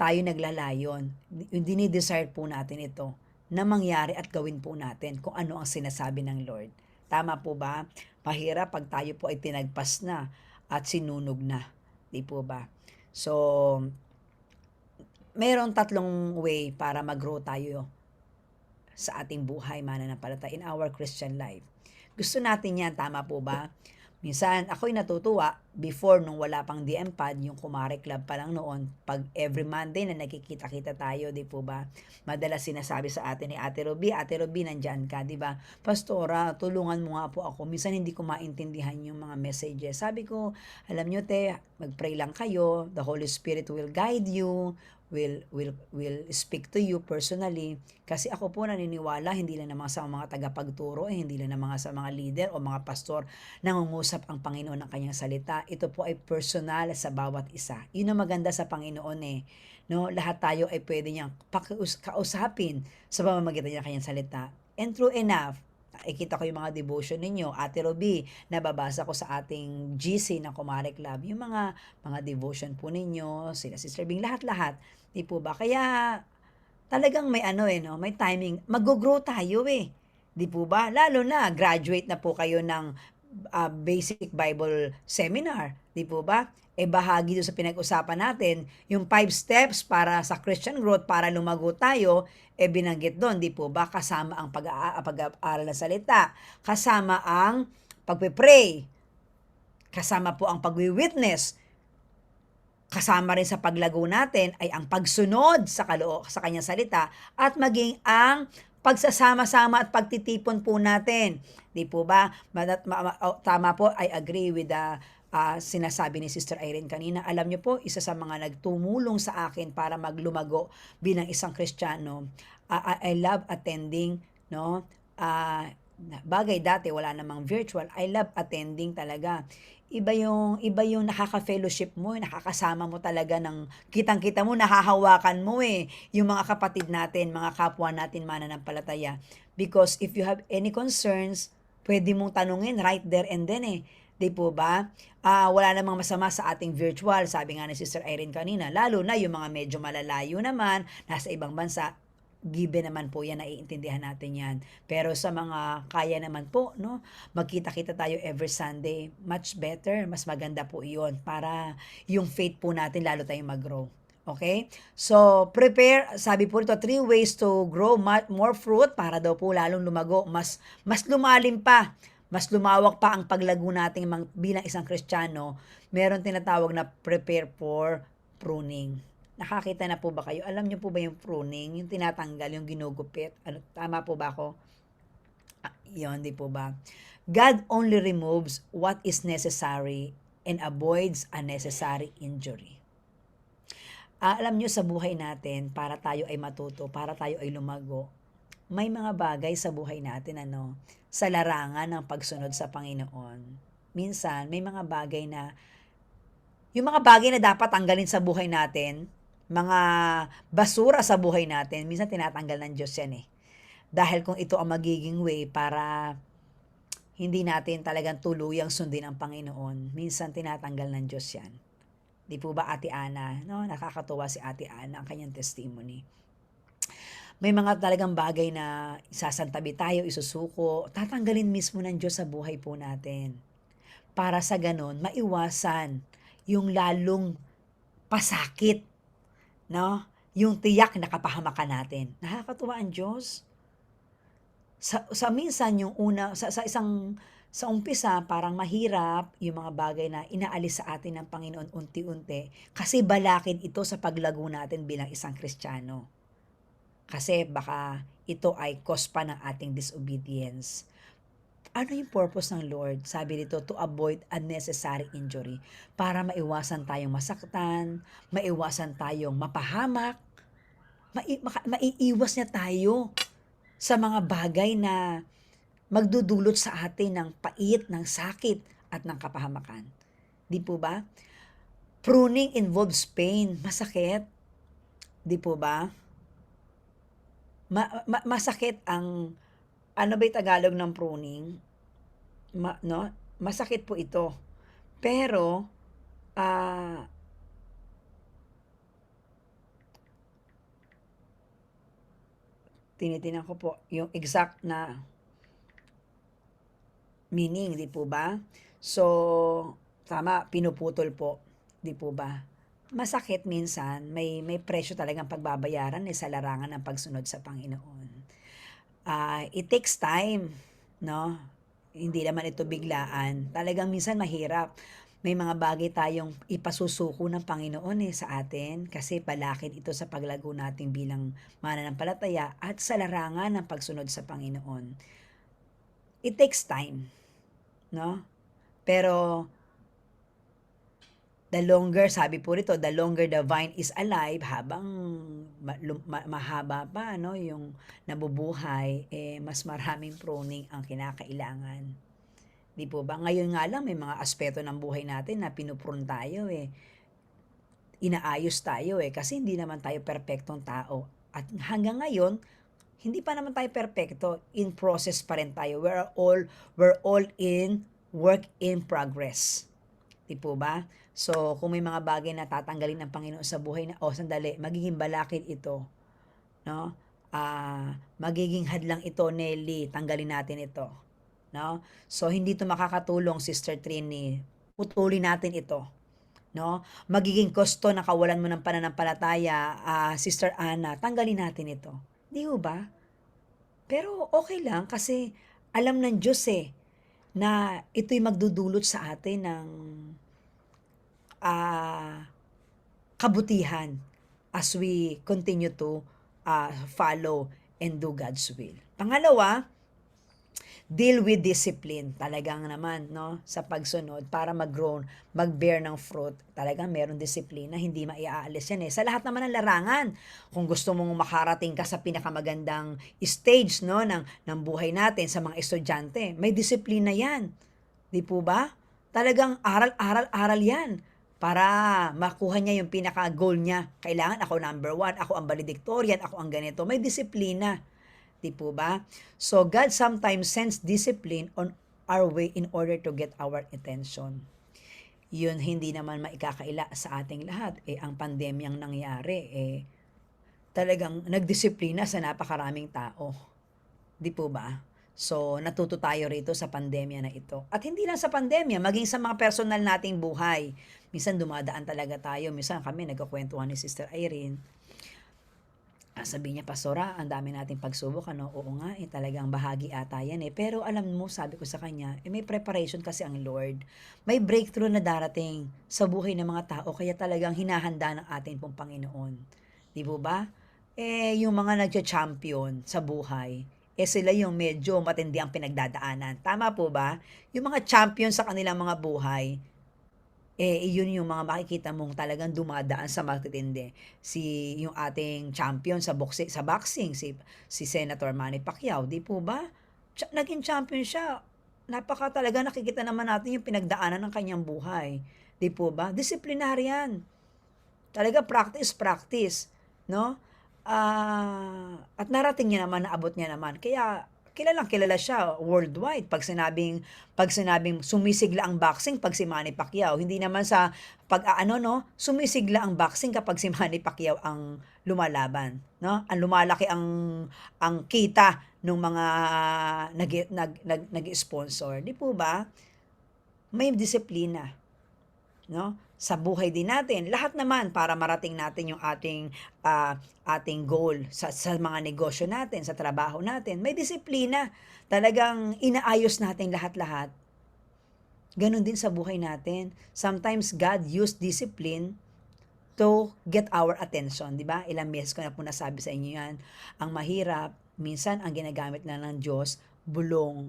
tayo naglalayon. Dinidesire po natin ito na mangyari at gawin po natin kung ano ang sinasabi ng Lord. Tama po ba? Mahirap pag tayo po ay tinagpas na at sinunog na. Di po ba? So, mayroong tatlong way para mag-grow tayo sa ating buhay mananampalataya in our Christian life. Gusto natin yan, tama po ba? Minsan, ako'y natutuwa, before nung wala pang DMPAD, yung Kumare Club pa lang noon, pag every Monday na nakikita-kita tayo, di po ba? Madalas sinasabi sa atin ni Ate Ruby, nandyan ka, di ba? Pastora, tulungan mo nga po ako. Minsan hindi ko maintindihan yung mga messages. Sabi ko, alam nyo te, mag-pray lang kayo, the Holy Spirit will guide you, will speak to you personally, kasi ako po naniniwala hindi lang naman sa mga tagapagturo, hindi lang naman sa mga leader o mga pastor nangungusap ang Panginoon ng kanyang salita. Ito po ay personal sa bawat isa. Yun ang maganda sa Panginoon no, lahat tayo ay pwede niyang kausapin sa pamamagitan ng kanyang salita. And true enough, nakikita ko yung mga devotion ninyo, Ate Ruby, nababasa ko sa ating GC ng Kumare Club, yung mga devotion po ninyo, sila Sister Bing, lahat-lahat, di po ba? Kaya talagang may no, may timing, mag-grow tayo di po ba? Lalo na, graduate na po kayo ng basic Bible seminar, di po ba? Bahagi doon sa pinag-usapan natin, yung 5 steps para sa Christian growth, para lumago tayo, binanggit doon, di po ba? Kasama ang pag-aaral ng salita, kasama ang pagpe-pray, kasama po ang pag-witness, kasama rin sa paglago natin ay ang pagsunod sa kanyang salita, at maging ang pagsasama-sama at pagtitipon po natin. Di po ba? Tama po, I agree with the sinasabi ni Sister Irene kanina. Alam niyo po, isa sa mga nagtumulong sa akin para maglumago bilang isang Kristiyano, I love attending, no? Bagay dati wala namang virtual, I love attending talaga. Iba yung nakaka-fellowship mo, nakakasama mo talaga ng kitang-kita mo, nahahawakan mo yung mga kapatid natin, mga kapwa natin mananampalataya. Because if you have any concerns, pwede mong tanungin right there and then di po ba? Wala namang masama sa ating virtual, sabi nga ni Sister Irene kanina, lalo na yung mga medyo malalayo naman, nasa ibang bansa, given naman po yan, naiintindihan natin yan. Pero sa mga kaya naman po, no, magkita-kita tayo every Sunday, much better, mas maganda po iyon para yung faith po natin lalo tayong mag-grow. Okay? So, prepare, sabi po ito, 3 ways to grow more fruit para daw po lalong lumago, mas lumalim pa, mas lumawak pa ang paglago natin bilang isang Kristiyano. Meron tinatawag na prepare for pruning. Nakakita na po ba kayo? Alam niyo po ba yung pruning? Yung tinatanggal, yung ginugupit? Tama po ba ako? Yun, di po ba? God only removes what is necessary and avoids unnecessary injury. Alam niyo sa buhay natin, para tayo ay matuto, para tayo ay lumago, may mga bagay sa buhay natin, sa larangan ng pagsunod sa Panginoon. Minsan, may mga bagay na, yung mga bagay na dapat tanggalin sa buhay natin, mga basura sa buhay natin, minsan tinatanggal ng Diyos yan Dahil kung ito ang magiging way para hindi natin talagang tuluyang sundin ang Panginoon, minsan tinatanggal ng Diyos yan. Di po ba Ate Ana? No? Nakakatuwa si Ate Ana ang kanyang testimony. May mga talagang bagay na isasantabi tayo, isusuko, tatanggalin mismo ng Diyos sa buhay po natin. Para sa ganon, maiwasan yung lalong pasakit, no? Yung tiyak na kapahamakan natin. Nakakatuwa ang Diyos. Sa minsan yung sa umpisa parang mahirap yung mga bagay na inaalis sa atin ng Panginoon unti-unti kasi balakid ito sa paglago natin bilang isang Kristiyano. Kasi baka ito ay cause pa ng ating disobedience. Ano yung purpose ng Lord? Sabi dito, to avoid unnecessary injury. Para maiwasan tayong masaktan, maiwasan tayong mapahamak, maiiwas niya tayo sa mga bagay na magdudulot sa atin ng pait, ng sakit, at ng kapahamakan. Di po ba? Pruning involves pain. Masakit. Di po ba? Masakit ang, ano ba yung Tagalog ng pruning? No? Masakit po ito. Pero, ah, tinitingnan ko po yung exact na meaning, di po ba? So, tama, pinuputol po, di po ba? Masakit minsan, may presyo talagang pagbabayaran sa larangan ng pagsunod sa Panginoon. It takes time, no? Hindi naman ito biglaan. Talagang minsan mahirap. May mga bagay tayong ipasusuko ng Panginoon sa atin kasi balakid ito sa paglago natin bilang mananampalataya at sa larangan ng pagsunod sa Panginoon. It takes time, no? Pero the longer, sabi po rito, the longer the vine is alive, habang mahaba pa, no, yung nabubuhay, mas maraming pruning ang kinakailangan. Di po ba? Ngayon nga lang, may mga aspeto ng buhay natin na pinuprune tayo inaayos tayo kasi hindi naman tayo perpektong tao. At hanggang ngayon, hindi pa naman tayo perpekto, in process pa rin tayo. We're all in work in progress. Di po ba? So, kung may mga bagay na tatanggalin ng Panginoon sa buhay na, sandali, magiging balakid ito. No? Magiging hadlang ito, Nelly, tanggalin natin ito. No? So, hindi ito makakatulong, Sister Trini. Putulin natin ito. No? Magiging kosto na kawalan mo ng pananampalataya, Sister Ana, tanggalin natin ito. Di ba? Pero okay lang kasi alam ng Diyos na ito'y magdudulot sa atin ng kabutihan as we continue to follow and do God's will. Pangalawa, deal with discipline. Talagang naman, no, sa pagsunod, para mag-grow, mag-bear ng fruit, talagang meron disiplina, hindi maiaalis yan Sa lahat naman ng larangan, kung gusto mong makarating ka sa pinakamagandang stage, no, ng buhay natin, sa mga estudyante, may disiplina yan. Di po ba? Talagang aral yan. Para makuha niya yung pinaka-goal niya. Kailangan ako number 1, ako ang valedictorian, ako ang ganito. May disiplina. Di po ba? So, God sometimes sends discipline on our way in order to get our attention. Yun hindi naman maikakaila sa ating lahat. Ang pandemyang nangyari, talagang nagdisiplina sa napakaraming tao. Di po ba? So, natuto tayo rito sa pandemya na ito. At hindi lang sa pandemya, maging sa mga personal nating buhay. Minsan dumadaan talaga tayo. Minsan kami nagkakwentuhan ni Sister Irene. Sabi niya, Pastora, ang dami nating pagsubok, Oo nga, talagang bahagi ata yan Pero alam mo, sabi ko sa kanya, may preparation kasi ang Lord. May breakthrough na darating sa buhay ng mga tao, kaya talagang hinahanda ng ating pong Panginoon. Di po ba? Yung mga nagcha-champion sa buhay, sila yung medyo matindi ang pinagdadaanan. Tama po ba? Yung mga champion sa kanilang mga buhay, yun yung mga makikita mong talagang dumadaan sa matitindi. Yung ating champion sa boxing, si Senator Manny Pacquiao, di po ba? Naging champion siya. Talaga nakikita naman natin yung pinagdaanan ng kanyang buhay. Di po ba? Disciplinarian. Talaga practice, no? At narating niya naman, naabot niya naman. Kaya kilala siya worldwide pag sinabing sumisigla ang boxing pag si Manny Pacquiao, hindi naman sa sumisigla ang boxing kapag si Manny Pacquiao ang lumalaban, no? Ang lumalaki ang kita ng mga nag-sponsor, di po ba? May disiplina, no? Sa buhay din natin, lahat naman para marating natin yung ating goal sa mga negosyo natin, sa trabaho natin. May disiplina. Talagang inaayos natin lahat-lahat. Ganon din sa buhay natin. Sometimes God used discipline to get our attention, di ba? Ilang beses ko na po nasabi sa inyo yan. Ang mahirap, minsan ang ginagamit na ng Diyos, bulong.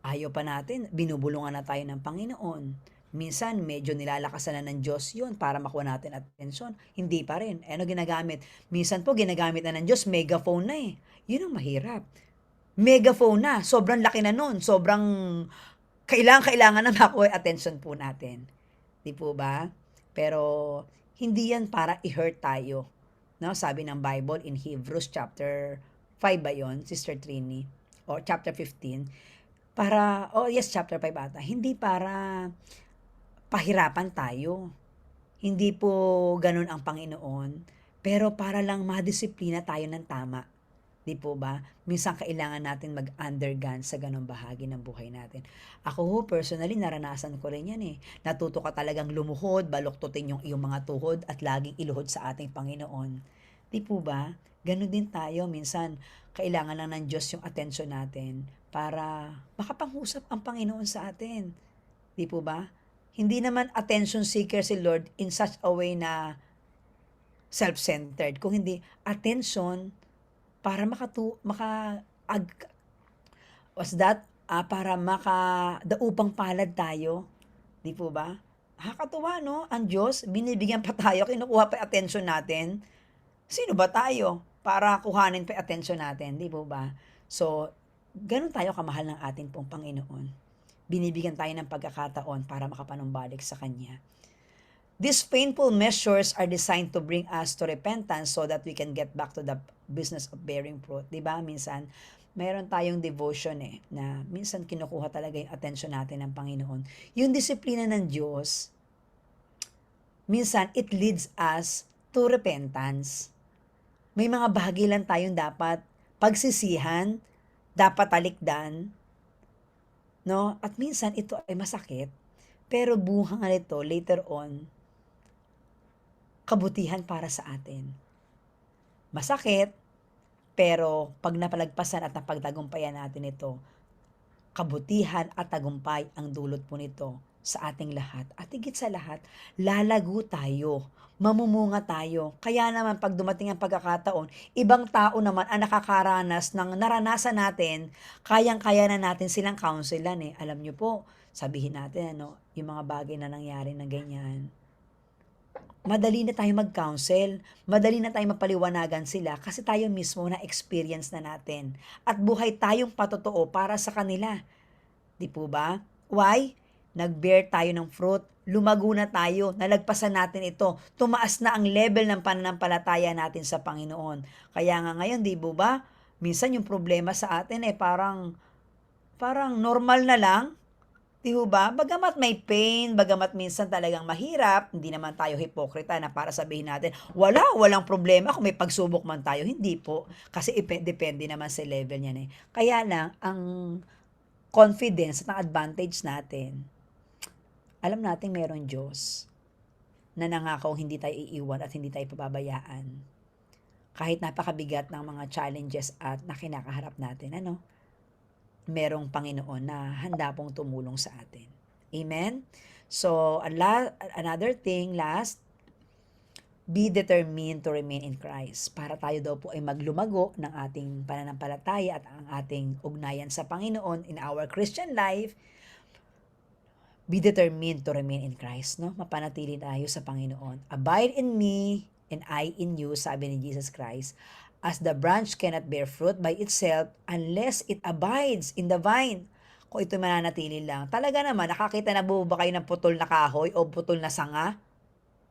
Ayaw pa natin, binubulungan na tayo ng Panginoon. Minsan, medyo nilalakasan na ng Diyos yun para makuha natin attention. Hindi pa rin. Ano ginagamit? Minsan po, ginagamit na ng Diyos, megaphone na Yun ang mahirap. Megaphone na. Sobrang laki na nun. Sobrang kailangan na makuha attention po natin. 'di po ba? Pero hindi yan para i-hurt tayo, 'no? Sabi ng Bible in Hebrews chapter 5 ba 'yon, Sister Trini? O chapter 15, para oh yes, chapter 5 ata. Hindi para pahirapan tayo. Hindi po gano'n ang Panginoon, pero para lang madisiplina tayo ng tama. 'Di po ba? Minsan kailangan natin mag-undergone sa gano'ng bahagi ng buhay natin. Ako ho, personally, naranasan ko rin 'yan, eh. Natuto ka talagang lumuhod, baluktutin yung iyong mga tuhod at laging iluhod sa ating Panginoon. 'Di po ba? Gano'n din tayo minsan, kailangan lang ng Diyos yung atensyon natin para makapanghusap ang Panginoon sa atin. 'Di po ba? Hindi naman attention seeker si Lord in such a way na self-centered, kung hindi attention para what's that? Para daupang palad tayo, 'di po ba? Nakakatuwa 'no, ang Diyos binibigyan pa tayo, kinukuha pa yung atensyon natin. Sino ba tayo para kuhanin pa yung atensyon natin, 'di po ba? So, gano'n tayo kamahal ng ating pong Panginoon. Binibigyan tayo ng pagkakataon para makapanumbalik sa Kanya. These painful measures are designed to bring us to repentance so that we can get back to the business of bearing fruit. 'Di ba? Minsan, mayroon tayong devotion na minsan kinukuha talaga yung attention natin ng Panginoon. Yung disiplina ng Diyos, minsan it leads us to repentance. May mga bahagi lang tayong dapat pagsisihan, dapat talikdan, no? At minsan ito ay masakit, pero bunga nito later on, kabutihan para sa atin. Masakit, pero pag napalagpasan at napagtagumpayan natin ito, kabutihan at tagumpay ang dulot po nito sa ating lahat. At higit sa lahat, lalago tayo, mamumunga tayo. Kaya naman pag dumating ang pagkakataon, ibang tao naman ang nakakaranas ng naranasan natin, kayang-kaya na natin silang counselan eh. Alam nyo po, sabihin natin yung mga bagay na nangyari na ganyan. Madali na tayo mag-counsel, madali na tayo mapaliwanagan sila kasi tayo mismo na experience na natin. At buhay tayong patotoo para sa kanila. Di po ba? Why? Nag-bear tayo ng fruit, lumago na tayo, nalagpasan natin ito, tumaas na ang level ng pananampalataya natin sa Panginoon. Kaya nga ngayon, di po ba? Minsan yung problema sa atin parang normal na lang. Di ba? Bagamat may pain, bagamat minsan talagang mahirap, hindi naman tayo hipokrita na para sabihin natin, walang problema kung may pagsubok man tayo. Hindi po. Kasi depende naman sa level niyan eh. Kaya lang, ang confidence at ang advantage natin, alam natin meron Diyos na nangakaw hindi tayo iiwan at hindi tayo pababayaan. Kahit napakabigat ng mga challenges at na kinakaharap natin, merong Panginoon na handa pong tumulong sa atin. Amen? So, another thing, last, be determined to remain in Christ. Para tayo daw po ay maglumago ng ating pananampalataya at ang ating ugnayan sa Panginoon in our Christian life, be determined to remain in Christ. Mapanatili tayo sa Panginoon. Abide in me and I in you, sabi ni Jesus Christ. As the branch cannot bear fruit by itself unless it abides in the vine. Kung ito mananatili lang. Talaga naman, nakakita na ba kayo ng putol na kahoy o putol na sanga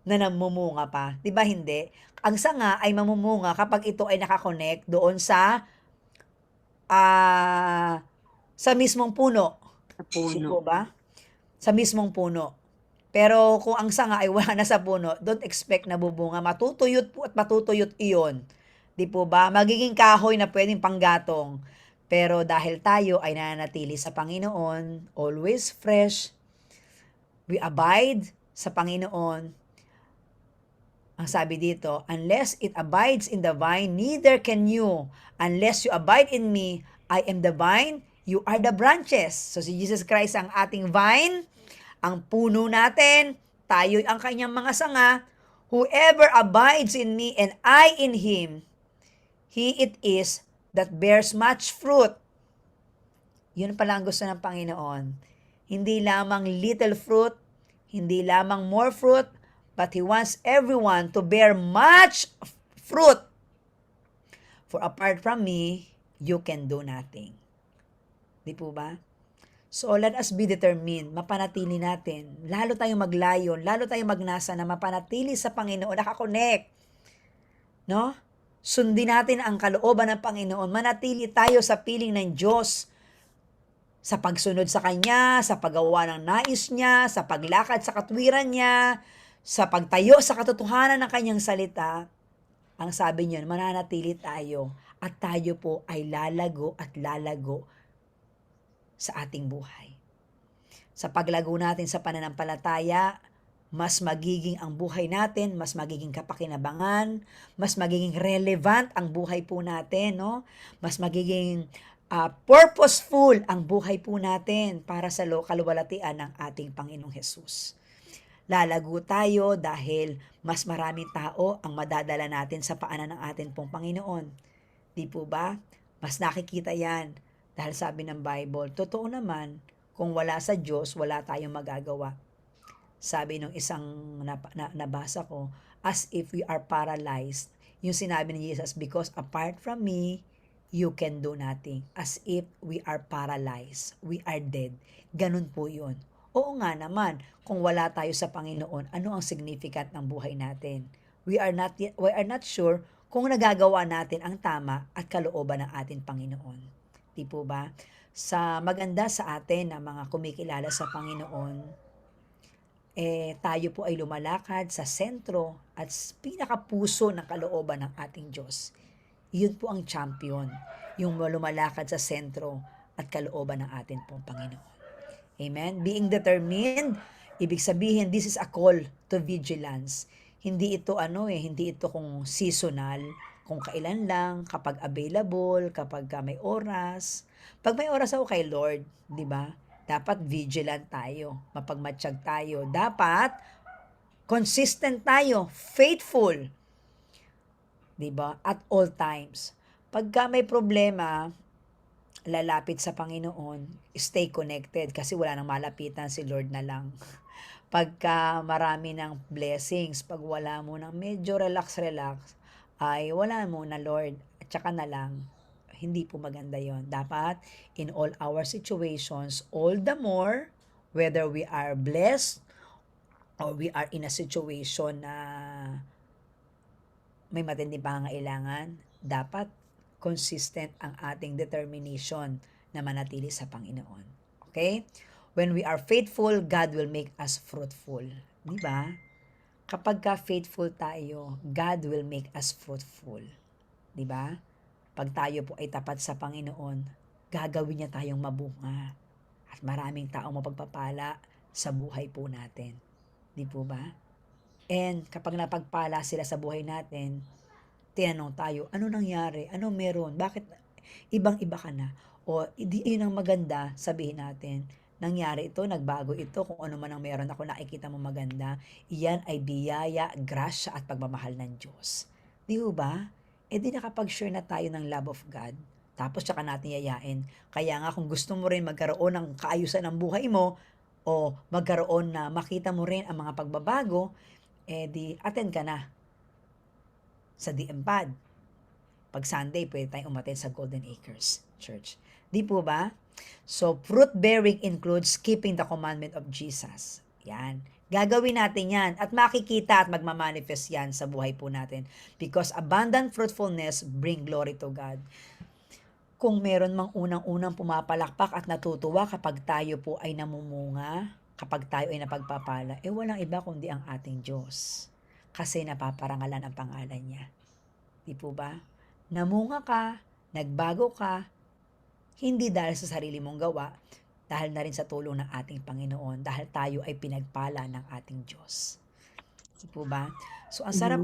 na namumunga pa? Diba hindi? Ang sanga ay mamumunga kapag ito ay nakakonect doon sa mismong puno. Diba ba? Sa mismong puno. Pero kung ang sanga ay wala na sa puno, don't expect na bubunga. Matutuyot po at matutuyot iyon. Di po ba? Magiging kahoy na pwedeng panggatong. Pero dahil tayo ay nananatili sa Panginoon, always fresh, we abide sa Panginoon. Ang sabi dito, unless it abides in the vine, neither can you. Unless you abide in me, I am the vine, you are the branches. So si Jesus Christ ang ating vine, ang puno natin, tayo ang kanyang mga sanga. Whoever abides in me and I in him, he it is that bears much fruit. Yun pala ang gusto ng Panginoon. Hindi lamang little fruit, hindi lamang more fruit, but He wants everyone to bear much fruit. For apart from me, you can do nothing. Di po ba? So let us be determined, mapanatili natin. Lalo tayong maglayon, lalo tayong magnasa na mapanatili sa Panginoon, nakakonect. No? Sundin natin ang kalooban ng Panginoon. Manatili tayo sa piling ng Diyos. Sa pagsunod sa Kanya, sa paggawa ng nais niya, sa paglakad sa katwiran niya, sa pagtayo sa katotohanan ng Kanyang salita. Ang sabi niyon, mananatili tayo at tayo po ay lalago at lalago sa ating buhay. Sa paglago natin sa pananampalataya, mas magiging ang buhay natin, mas magiging kapakinabangan, mas magiging relevant ang buhay po natin, no? Mas magiging purposeful ang buhay po natin para sa kaluwalhatian ng ating Panginoong Hesus. Lalago tayo dahil mas maraming tao ang madadala natin sa paanan ng ating pong Panginoon. Di po ba? Mas nakikita yan. Dahil sabi ng Bible, totoo naman, kung wala sa Diyos, wala tayong magagawa. Sabi nung isang nabasa ko, as if we are paralyzed. Yung sinabi ni Jesus, because apart from me, you can do nothing. As if we are paralyzed. We are dead. Ganun po yun. Oo nga naman, kung wala tayo sa Panginoon, ano ang significant ng buhay natin? We are not sure kung nagagawa natin ang tama at kalooban ng ating Panginoon. Di po ba? Sa maganda sa atin na mga kumikilala sa Panginoon, tayo po ay lumalakad sa sentro at pinakapuso ng kalooban ng ating Diyos. Yun po ang champion, yung lumalakad sa sentro at kalooban ng ating pong Panginoon. Amen? Being determined, ibig sabihin, this is a call to vigilance. Hindi ito hindi ito kung seasonal, kung kailan lang, kapag available, kapag may oras. Pag may oras ako kay Lord, di ba? Dapat vigilant tayo, mapagmatsyag tayo. Dapat consistent tayo, faithful. Di ba? At all times. Pagka may problema, lalapit sa Panginoon, stay connected kasi wala nang malapitan, si Lord na lang. Pagka marami ng blessings, pag wala mo ng medyo relax, ay wala mo na Lord, at saka na lang. Hindi po maganda yon. Dapat in all our situations, all the more, whether we are blessed or we are in a situation na may matinding pangangailangan, dapat consistent ang ating determination na manatili sa Panginoon. Okay? When we are faithful, God will make us fruitful. Di ba? Kapag faithful tayo, God will make us fruitful. Di ba? Pag tayo po ay tapat sa Panginoon, gagawin niya tayong mabunga. At maraming taong mapagpapala sa buhay po natin. Di po ba? And kapag napagpala sila sa buhay natin, tinanong tayo, ano nangyari? Ano meron? Bakit ibang-iba ka na? O yun ang maganda, sabihin natin, nangyari ito, nagbago ito, kung ano man ang meron ako nakikita mo maganda, iyan ay biyaya, grasya at pagmamahal ng Diyos. Di ba? Di nakapag-share na tayo ng love of God, tapos tsaka natin yayain. Kaya nga kung gusto mo rin magkaroon ng kaayusan ng buhay mo, o magkaroon na makita mo rin ang mga pagbabago, di attend ka na sa DMPAD. Pag Sunday, pwede tayong umattend sa Golden Acres Church. Di po ba? So, fruit bearing includes keeping the commandment of Jesus. Yan. Gagawin natin yan at makikita at magmamanifest yan sa buhay po natin. Because abundant fruitfulness bring glory to God. Kung meron mang unang-unang pumapalakpak at natutuwa kapag tayo po ay namumunga, kapag tayo ay napagpapala, walang iba kundi ang ating Diyos. Kasi napaparangalan ang pangalan niya. Di po ba? Namunga ka, nagbago ka, hindi dahil sa sarili mong gawa, dahil na rin sa tulong ng ating Panginoon, dahil tayo ay pinagpala ng ating Diyos. Di po ba? So, ang sarap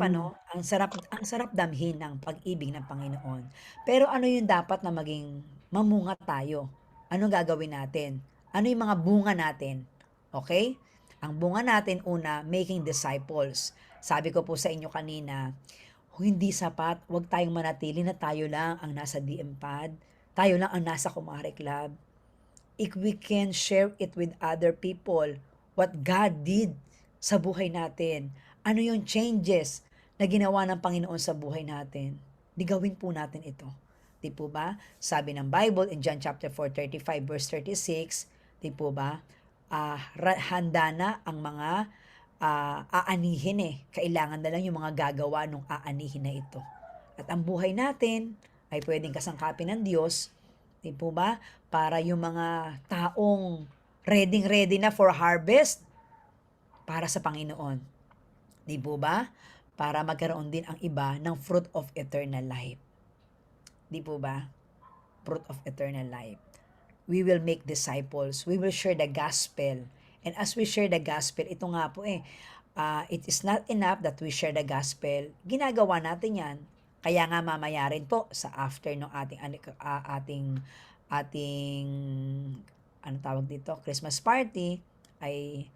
ang sarap damhin ng pag-ibig ng Panginoon. Pero ano yung dapat na maging mamunga tayo? Anong gagawin natin? Ano yung mga bunga natin? Okay? Ang bunga natin, una, making disciples. Sabi ko po sa inyo kanina, hindi sapat, huwag tayong manatili na tayo lang ang nasa DMPAD, tayo lang ang nasa Kumare Club. If we can share it with other people, what God did sa buhay natin, ano yung changes na ginawa ng Panginoon sa buhay natin, di gawin po natin ito. Di po ba? Sabi ng Bible in John chapter 4:35 verse 36, 'Di po ba? Handa na ang mga aanihin kailangan na lang yung mga gagawa nung aanihin na ito. At ang buhay natin ay puwedeng kasangkapin ng Diyos, 'di po ba? Para yung mga taong ready na for harvest para sa Panginoon, 'di po ba? Para magkaroon din ang iba ng fruit of eternal life, 'di po ba? Fruit of eternal life. We will make disciples. We will share the gospel. And as we share the gospel, ito nga po it is not enough that we share the gospel. Ginagawa natin yan. Kaya nga mamaya rin po sa after ng ating ano tawag dito, Christmas party, ay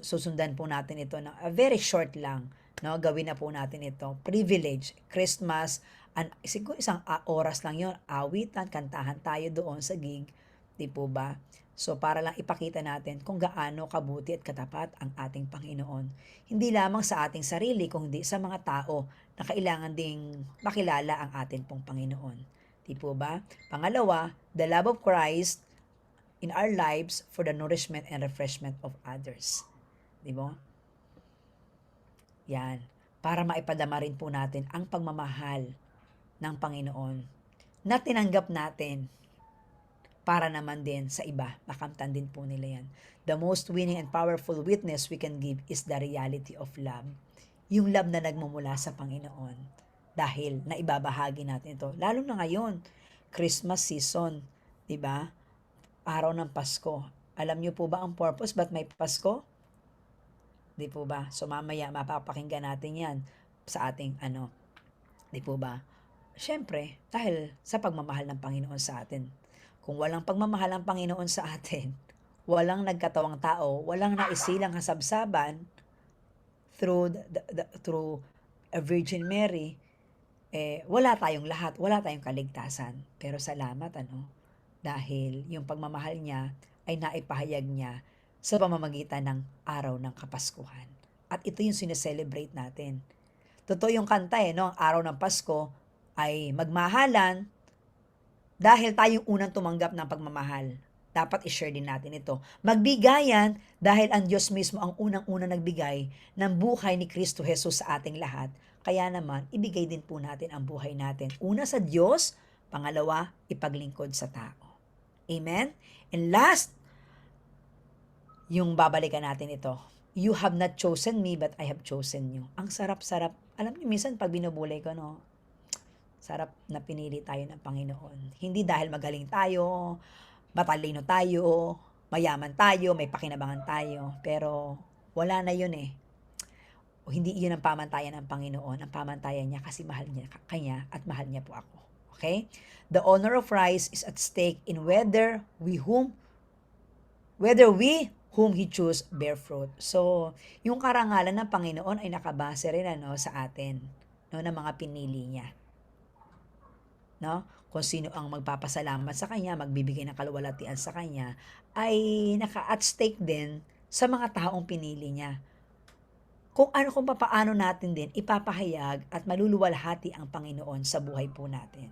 susundan po natin ito ng very short lang. No, gawin na po natin ito. Privilege, Christmas, siguro isang oras lang yon, awitan, kantahan tayo doon sa gig, di po ba? So, para lang ipakita natin kung gaano kabuti at katapat ang ating Panginoon. Hindi lamang sa ating sarili, kundi sa mga tao na kailangan ding makilala ang ating pong Panginoon. Di po ba? Pangalawa, the love of Christ in our lives for the nourishment and refreshment of others. Di ba? Yan. Para maipadama rin po natin ang pagmamahal ng Panginoon na tinanggap natin para naman din sa iba. Makamtan din po nila yan. The most winning and powerful witness we can give is the reality of love. Yung love na nagmumula sa Panginoon. Dahil naibabahagi natin ito. Lalo na ngayon, Christmas season. Diba? Araw ng Pasko. Alam niyo po ba ang purpose? Ba't may Pasko? Di po ba? So mamaya mapapakinggan natin yan sa ating Di po ba? Siyempre, dahil sa pagmamahal ng Panginoon sa atin. Kung walang pagmamahal ng Panginoon sa atin, walang nagkatawang tao, walang naisilang kasabsaban through a Virgin Mary, wala tayong lahat, wala tayong kaligtasan. Pero salamat dahil yung pagmamahal niya ay naipahayag niya sa pamamagitan ng araw ng Kapaskuhan. At ito yung sineselebrate natin. Totoo yung kanta ang araw ng Pasko ay magmahalan dahil tayong unang tumanggap ng pagmamahal. Dapat i-share din natin ito. Magbigayan dahil ang Diyos mismo ang unang-unang nagbigay ng buhay ni Kristo Jesus sa ating lahat. Kaya naman, ibigay din po natin ang buhay natin. Una sa Diyos, pangalawa, ipaglingkod sa tao. Amen? And last, yung babalikan natin ito. You have not chosen me, but I have chosen you. Ang sarap-sarap. Alam niyo, minsan pag binubulay ko, sarap na pinili tayo ng Panginoon. Hindi dahil magaling tayo, matalino tayo, mayaman tayo, may pakinabangan tayo. Pero wala na yun Hindi yun ang pamantayan ng Panginoon. Ang pamantayan niya kasi mahal niya kanya at mahal niya po ako. Okay? The honor of Christ is at stake in whether we whom He choose bear fruit. So, yung karangalan ng Panginoon ay nakabase rin sa atin, ng mga pinili niya. Kung sino ang magpapasalamat sa Kanya, magbibigay ng kaluwalhatian sa Kanya, ay naka-at stake din sa mga taong pinili niya. Kung papaano natin din ipapahayag at maluluwalhati ang Panginoon sa buhay po natin.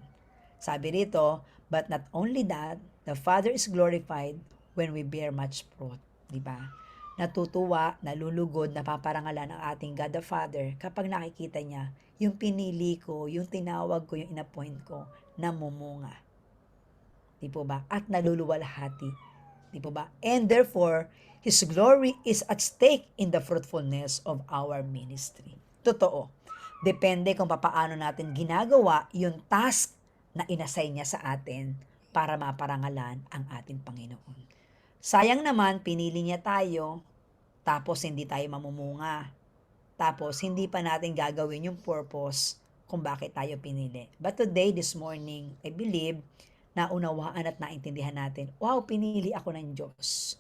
Sabi rito, but not only that, the Father is glorified when we bear much fruit. Diba? Natutuwa, nalulugod, napaparangalan ang ating God the Father kapag nakikita niya yung pinili ko, yung tinawag ko, yung inappoint ko, namumunga. Di po ba? At naluluwalhati. Di po ba? And therefore, His glory is at stake in the fruitfulness of our ministry. Totoo. Depende kung paano natin ginagawa yung task na inassign niya sa atin para maparangalan ang ating Panginoon. Sayang naman, pinili niya tayo, tapos hindi tayo mamumunga. Tapos, hindi pa natin gagawin yung purpose kung bakit tayo pinili. But today, this morning, I believe, naunawaan at naintindihan natin, wow, pinili ako ng Diyos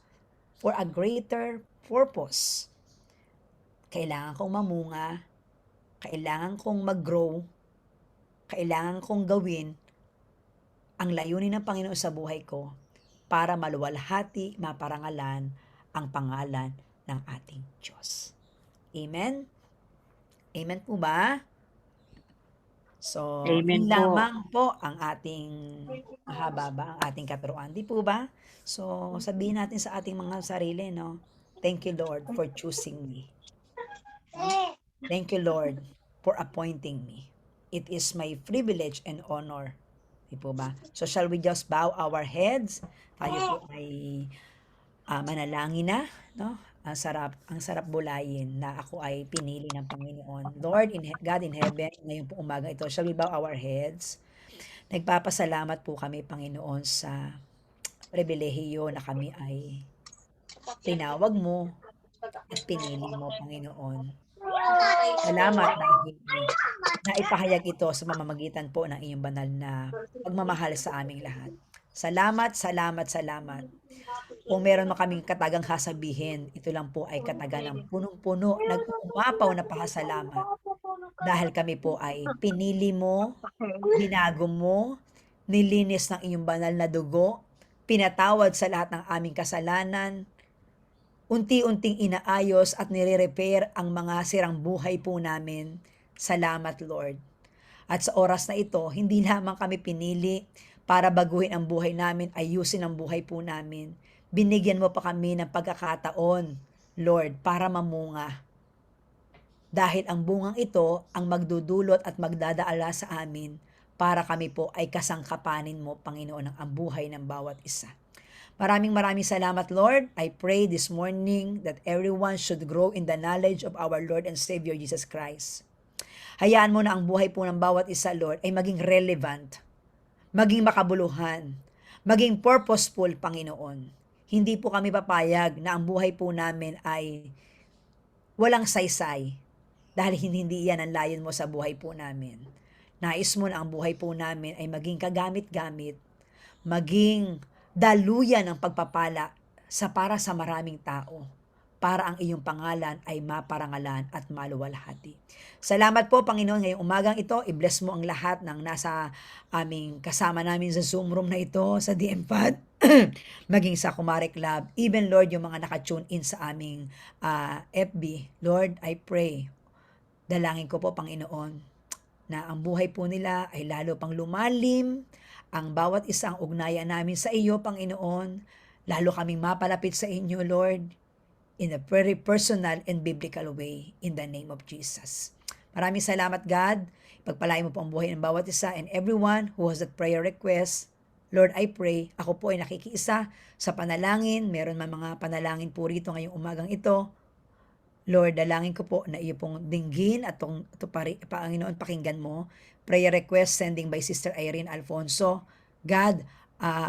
for a greater purpose. Kailangan kong mamunga, kailangan kong mag-grow, kailangan kong gawin ang layunin ng Panginoon sa buhay ko para maluwalhati, maparangalan ang pangalan ng ating Diyos. Amen? Amen po ba? So, Amen yun po. lamang po ang ating mahaba ba ang ating katuruan, 'di po ba? So, sabihin natin sa ating mga sarili, no? Thank you, Lord, for choosing me. No? Thank you, Lord, for appointing me. It is my privilege and honor. 'Di po ba? So, shall we just bow our heads? Tayo po ay manalangin na, no? Ang sarap bulayin na ako ay pinili ng Panginoon. Lord, God in heaven, ngayon po umaga ito, shall we bow our heads? Nagpapasalamat po kami, Panginoon, sa pribilehiyo na kami ay tinawag mo at pinili mo, Panginoon. Salamat dahil naipahayag ito sa mamamagitan po ng iyong banal na pagmamahal sa aming lahat. Salamat, salamat, salamat. Kung meron man kaming katagang sasabihin, ito lang po ay kataga ng punong-puno, nag-uumapaw na pasasalamat. Dahil kami po ay pinili mo, binago mo, nilinis ng iyong banal na dugo, pinatawad sa lahat ng aming kasalanan, unti-unting inaayos at nire-repair ang mga sirang buhay po namin. Salamat, Lord. At sa oras na ito, hindi lamang kami pinili para baguhin ang buhay namin, ayusin ang buhay po namin. Binigyan mo pa kami ng pagkakataon, Lord, para mamunga. Dahil ang bungang ito ang magdudulot at magdadaala sa amin para kami po ay kasangkapanin mo, Panginoon, ang buhay ng bawat isa. Maraming salamat, Lord. I pray this morning that everyone should grow in the knowledge of our Lord and Savior Jesus Christ. Hayaan mo na ang buhay po ng bawat isa, Lord, ay maging relevant, maging makabuluhan, maging purposeful, Panginoon. Hindi po kami papayag na ang buhay po namin ay walang saysay, dahil hindi yan ang layon mo sa buhay po namin. Nais mo na ang buhay po namin ay maging kagamit-gamit, maging daluyan ng pagpapala para sa maraming tao, para ang iyong pangalan ay maparangalan at maluwalhati. Salamat po, Panginoon, ngayong umagang ito, i-bless mo ang lahat ng nasa aming kasama namin sa Zoom room na ito, sa DMPAD, maging sa Kumare Club, even, Lord, yung mga nakatune in sa aming FB. Lord, I pray, dalangin ko po, Panginoon, na ang buhay po nila ay lalo pang lumalim, ang bawat isang ugnayan namin sa iyo, Panginoon, lalo kaming mapalapit sa inyo, Lord, in a very personal and biblical way, in the name of Jesus. Maraming salamat, God. Pagpalain mo po ang buhay ng bawat isa and everyone who has that prayer request. Lord, I pray, ako po ay nakikiisa sa panalangin. Meron man mga panalangin po rito ngayong umagang ito. Lord, dalangin ko po na iyo pong dinggin at Panginoon, pakinggan mo. Prayer request sending by Sister Irene Alfonso. God,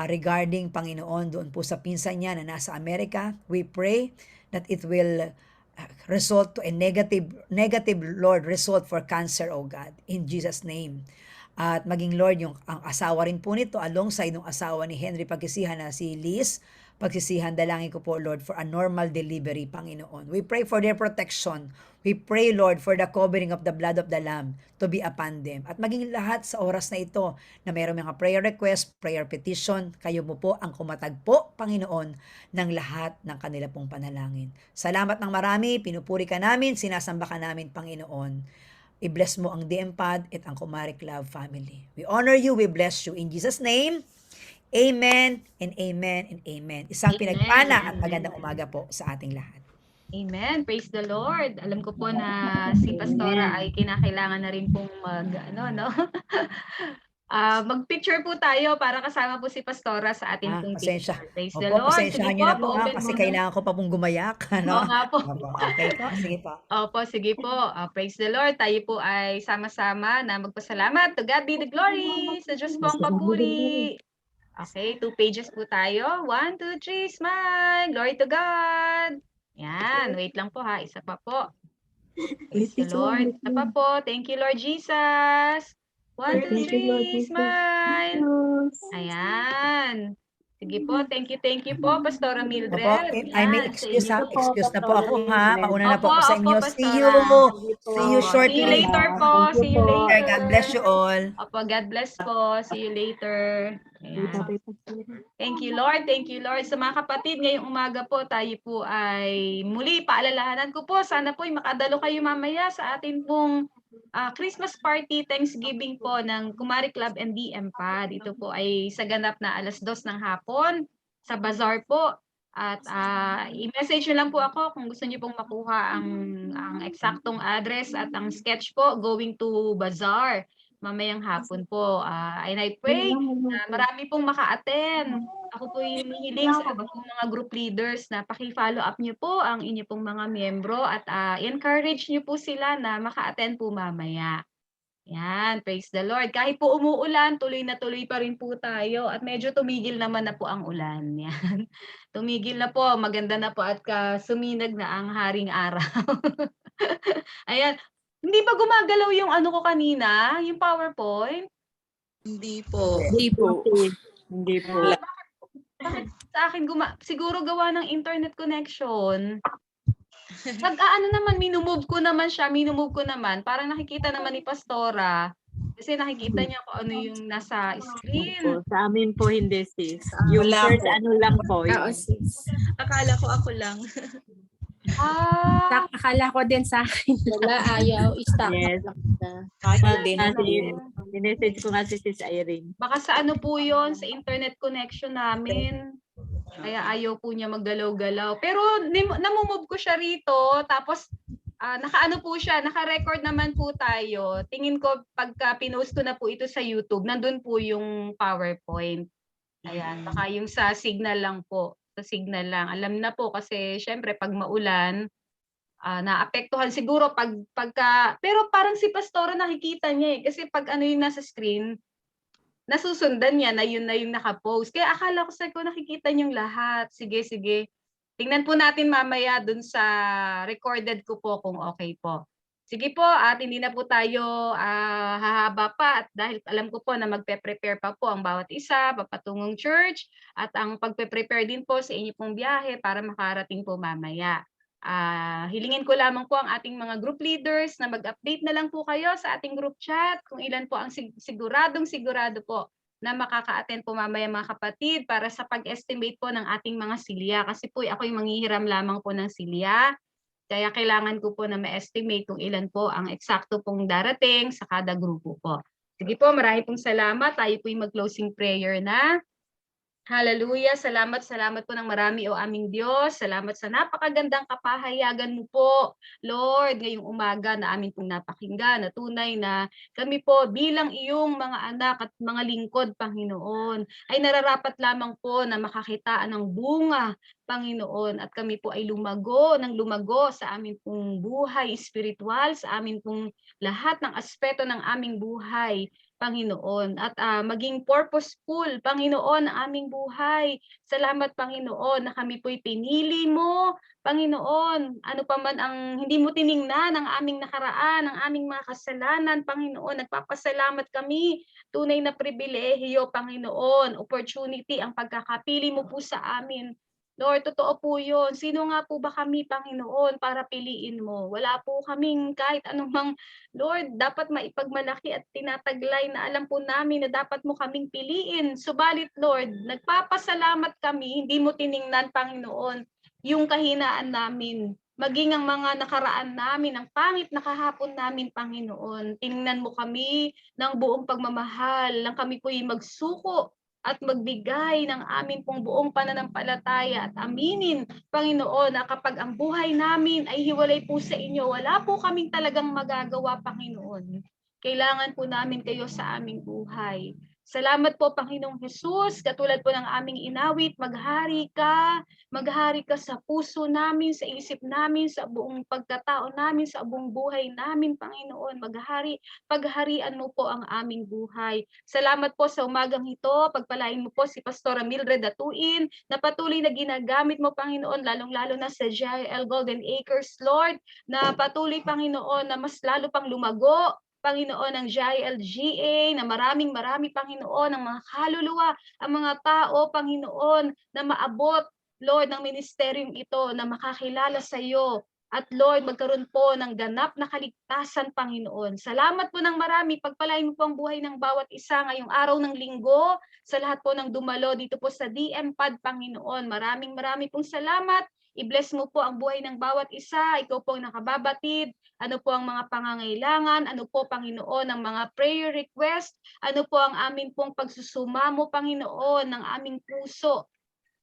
regarding, Panginoon, doon po sa pinsan niya na nasa Amerika, we pray that it will result to a negative, Lord, result for cancer, oh God, in Jesus' name. At maging, Lord, ang asawa rin po nito, alongside ng asawa ni Henry Pagkisihan na si Liz Pagsisihan, dalangin ko po, Lord, for a normal delivery, Panginoon. We pray for their protection. We pray, Lord, for the covering of the blood of the Lamb to be upon them. At maging lahat sa oras na ito na mayroong mga prayer request, prayer petition, kayo mo po ang kumatagpo, Panginoon, ng lahat ng kanila pong panalangin. Salamat ng marami, pinupuri ka namin, sinasamba ka namin, Panginoon. I-bless mo ang DMPAD at ang Kumare Club family. We honor you, we bless you. In Jesus' name, amen and amen and amen. Isang pinagpala at magandang umaga po sa ating lahat. Amen. Praise the Lord. Alam ko po na si Pastora ay kinakailangan na rin pong mag-picture po tayo para kasama po si Pastora sa ating pong Pasensya. picture. Praise the Opo, Lord. pasensyahan niyo na po kasi kailangan ko pa pong gumayak. Oo nga po. Okay po, sige po. Opo, sige po. Praise the Lord. Tayo po ay sama-sama na magpasalamat. To God be the glory. Sa Diyos po ang papuri. Okay, 2 pages po tayo. 1, 2, 3, smile. Glory to God. Yan, wait lang po ha. Isa pa po. Praise the Lord. Isa pa po. Thank you, Lord Jesus. 1, 2, 3, smile. Ayan. Sige po, thank you po, Pastora Mildred. Opo, I may excuse na po ako ha. Mauna na po ako sa inyo. See you shortly. See you later po. See you later. God bless you all. Opo, God bless po. See you later. Ayan. Thank you, Lord. Thank you, Lord. Sa mga kapatid, ngayong umaga po, tayo po ay muli paalalahanan ko po. Sana po ay makadalo kayo mamaya sa atin pong Christmas party, Thanksgiving po ng Kumari Club and DM Pad. Ito po ay sa ganap na 2:00 ng hapon sa bazaar po. At i-message nyo lang po ako kung gusto niyo pong makuha ang eksaktong address at ang sketch po going to bazaar mamayang hapon po. And I pray na marami pong maka-attend. Ako po yung hinihiling sa ating mga group leaders na paki-follow up niyo po ang inyo pong mga miyembro at encourage niyo po sila na maka-attend po mamaya. Yan, praise the Lord. Kahit po umuulan, tuloy na tuloy pa rin po tayo at medyo tumigil naman na po ang ulan. Yan. Tumigil na po, maganda na po at suminag na ang haring araw. Ayan. Hindi ba gumagalaw yung ano ko kanina, yung PowerPoint? Hindi po. Hindi po. Hindi po. Bakit sa akin siguro gawa ng internet connection? Ano naman, minumove ko naman siya, Parang nakikita naman ni Pastora. Kasi nakikita niya kung ano yung nasa screen. Sa amin po hindi, sis. Yung Wala first po. ano lang po. Oo, sis. Akala ko ako lang. Akala ko din sa akin. Wala, ayaw. Stop. Yes. Ako din. Minessage ko nga si Sis Irene. Baka sa ano po yon sa internet connection namin. Kaya ayaw po niya maggalaw-galaw. Pero namumove ko siya rito. Tapos nakaano po siya, naka-record naman po tayo. Tingin ko pagka pinost ko na po ito sa YouTube, nandun po yung PowerPoint. Ayan, baka yung sa Signal lang po. Sa Signal lang. Alam na po kasi syempre pag maulan, naapektuhan siguro pagka, pero parang si Pastora nakikita niya kasi pag ano yung nasa screen, nasusundan niya na yun nakapost. Kaya akala ko nakikita niyong lahat. Sige. Tingnan po natin mamaya dun sa recorded ko po kung okay po. Sige po, at hindi na po tayo hahaba pa at dahil alam ko po na magpe-prepare pa po ang bawat isa, papatungong church at ang pagpe-prepare din po sa inyo pong biyahe para makarating po mamaya. Hilingin ko lamang po ang ating mga group leaders na mag-update na lang po kayo sa ating group chat kung ilan po ang sigurado po na makaka-attend po mamaya mga kapatid para sa pag-estimate po ng ating mga silya. Kasi po ako yung manghihiram lamang po ng silya. Kaya kailangan ko po na ma-estimate kung ilan po ang eksakto pong darating sa kada grupo po. Sige po, marami pong salamat. Tayo po yung mag-closing prayer na. Hallelujah. Salamat po ng marami o aming Diyos. Salamat sa napakagandang kapahayagan mo po, Lord, ngayong umaga na amin pong napakinggan na tunay na kami po bilang iyong mga anak at mga lingkod, Panginoon, ay nararapat lamang po na makakitaan ng bunga, Panginoon, at kami po ay lumago sa amin pong buhay spiritual, sa amin pong lahat ng aspeto ng aming buhay, Panginoon, at maging purposeful, Panginoon, ang aming buhay. Salamat, Panginoon, na kami po'y pinili mo, Panginoon. Ano pa man ang hindi mo tiningnan ang aming nakaraan, ang aming mga kasalanan, Panginoon. Nagpapasalamat kami. Tunay na pribilehiyo, Panginoon. Opportunity, ang pagkakapili mo po sa amin. Lord, totoo po yun. Sino nga po ba kami, Panginoon, para piliin mo? Wala po kaming kahit anumang, Lord, dapat maipagmalaki at tinataglay na alam po namin na dapat mo kaming piliin. Subalit, Lord, nagpapasalamat kami, hindi mo tiningnan, Panginoon, yung kahinaan namin. Maging ang mga nakaraan namin, ang pangit na kahapon namin, Panginoon. Tiningnan mo kami ng buong pagmamahal, lang kami po'y magsuko at magbigay ng amin pong buong pananampalataya at aminin, Panginoon, na kapag ang buhay namin ay hiwalay po sa inyo, wala po kaming talagang magagawa, Panginoon. Kailangan po namin kayo sa aming buhay. Salamat po, Panginoong Jesus, katulad po ng aming inawit, maghari ka sa puso namin, sa isip namin, sa buong pagkatao namin, sa buong buhay namin, Panginoon, pagharian mo po ang aming buhay. Salamat po sa umagang ito, pagpalain mo po si Pastora Mildred Atuin, na patuloy na ginagamit mo, Panginoon, lalong-lalo na sa JL Golden Acres, Lord, na patuloy, Panginoon, na mas lalo pang lumago, Panginoon, ng JLGA, na marami, Panginoon, ang mga kaluluwa, ang mga tao, Panginoon, na maabot, Lord, ng ministeryong ito, na makakilala sa iyo. At Lord, magkaroon po ng ganap na kaligtasan, Panginoon. Salamat po ng marami. Pagpalain mo po ang buhay ng bawat isa ngayong araw ng linggo, sa lahat po ng dumalo dito po sa DM Pad, Panginoon. Marami pong salamat. I-bless mo po ang buhay ng bawat isa. Ikaw po ang nakababatid ano po ang mga pangangailangan, ano po, Panginoon, ang mga prayer request, ano po ang amin pong pagsusumamo, Panginoon, ng aming puso.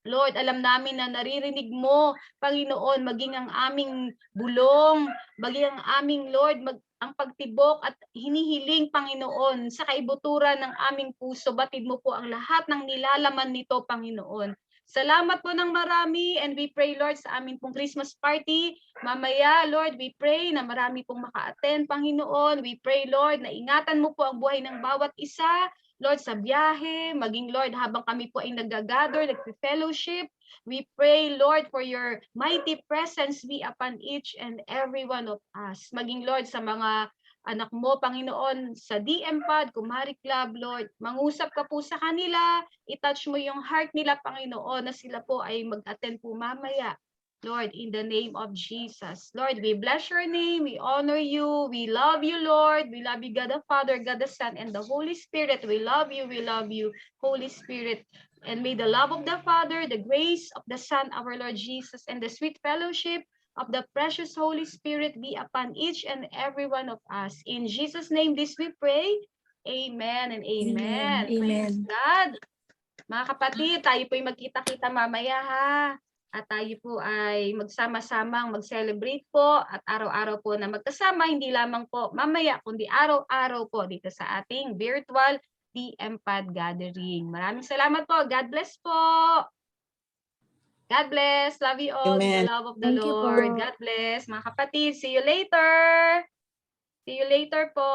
Lord, alam namin na naririnig mo, Panginoon, maging ang aming bulong, maging ang aming, Lord, ang pagtibok at hinihiling, Panginoon, sa kaibuturan ng aming puso. Batid mo po ang lahat ng nilalaman nito, Panginoon. Salamat po ng marami, and we pray, Lord, sa amin pong Christmas party. Mamaya, Lord, we pray na marami pong maka-attend, Panginoon. We pray, Lord, na ingatan mo po ang buhay ng bawat isa. Lord, sa biyahe, maging Lord, habang kami po ay nag-gather, nag-fellowship, we pray, Lord, for your mighty presence be upon each and every one of us. Maging Lord, sa mga anak mo, Panginoon, sa DM Pod, Kumari Club, Lord, mangusap ka po sa kanila, itouch mo yung heart nila, Panginoon, na sila po ay mag-attend po mamaya. Lord, in the name of Jesus. Lord, we bless your name. We honor you. We love you, Lord. We love you, God the Father, God the Son, and the Holy Spirit. We love you, Holy Spirit. And may the love of the Father, the grace of the Son, our Lord Jesus, and the sweet fellowship of the precious Holy Spirit be upon each and every one of us. In Jesus' name, this we pray. Amen and amen. Amen. Praise God. Mga kapatid, tayo po'y magkita-kita mamaya ha. At tayo po ay magsama-samang mag-celebrate po at araw-araw po na magkasama, hindi lamang po mamaya, kundi araw-araw po dito sa ating virtual DM Pod gathering. Maraming salamat po. God bless po. God bless. Love you all. With the love of the Thank you po. Lord. God bless. Mga kapatid, see you later. See you later po.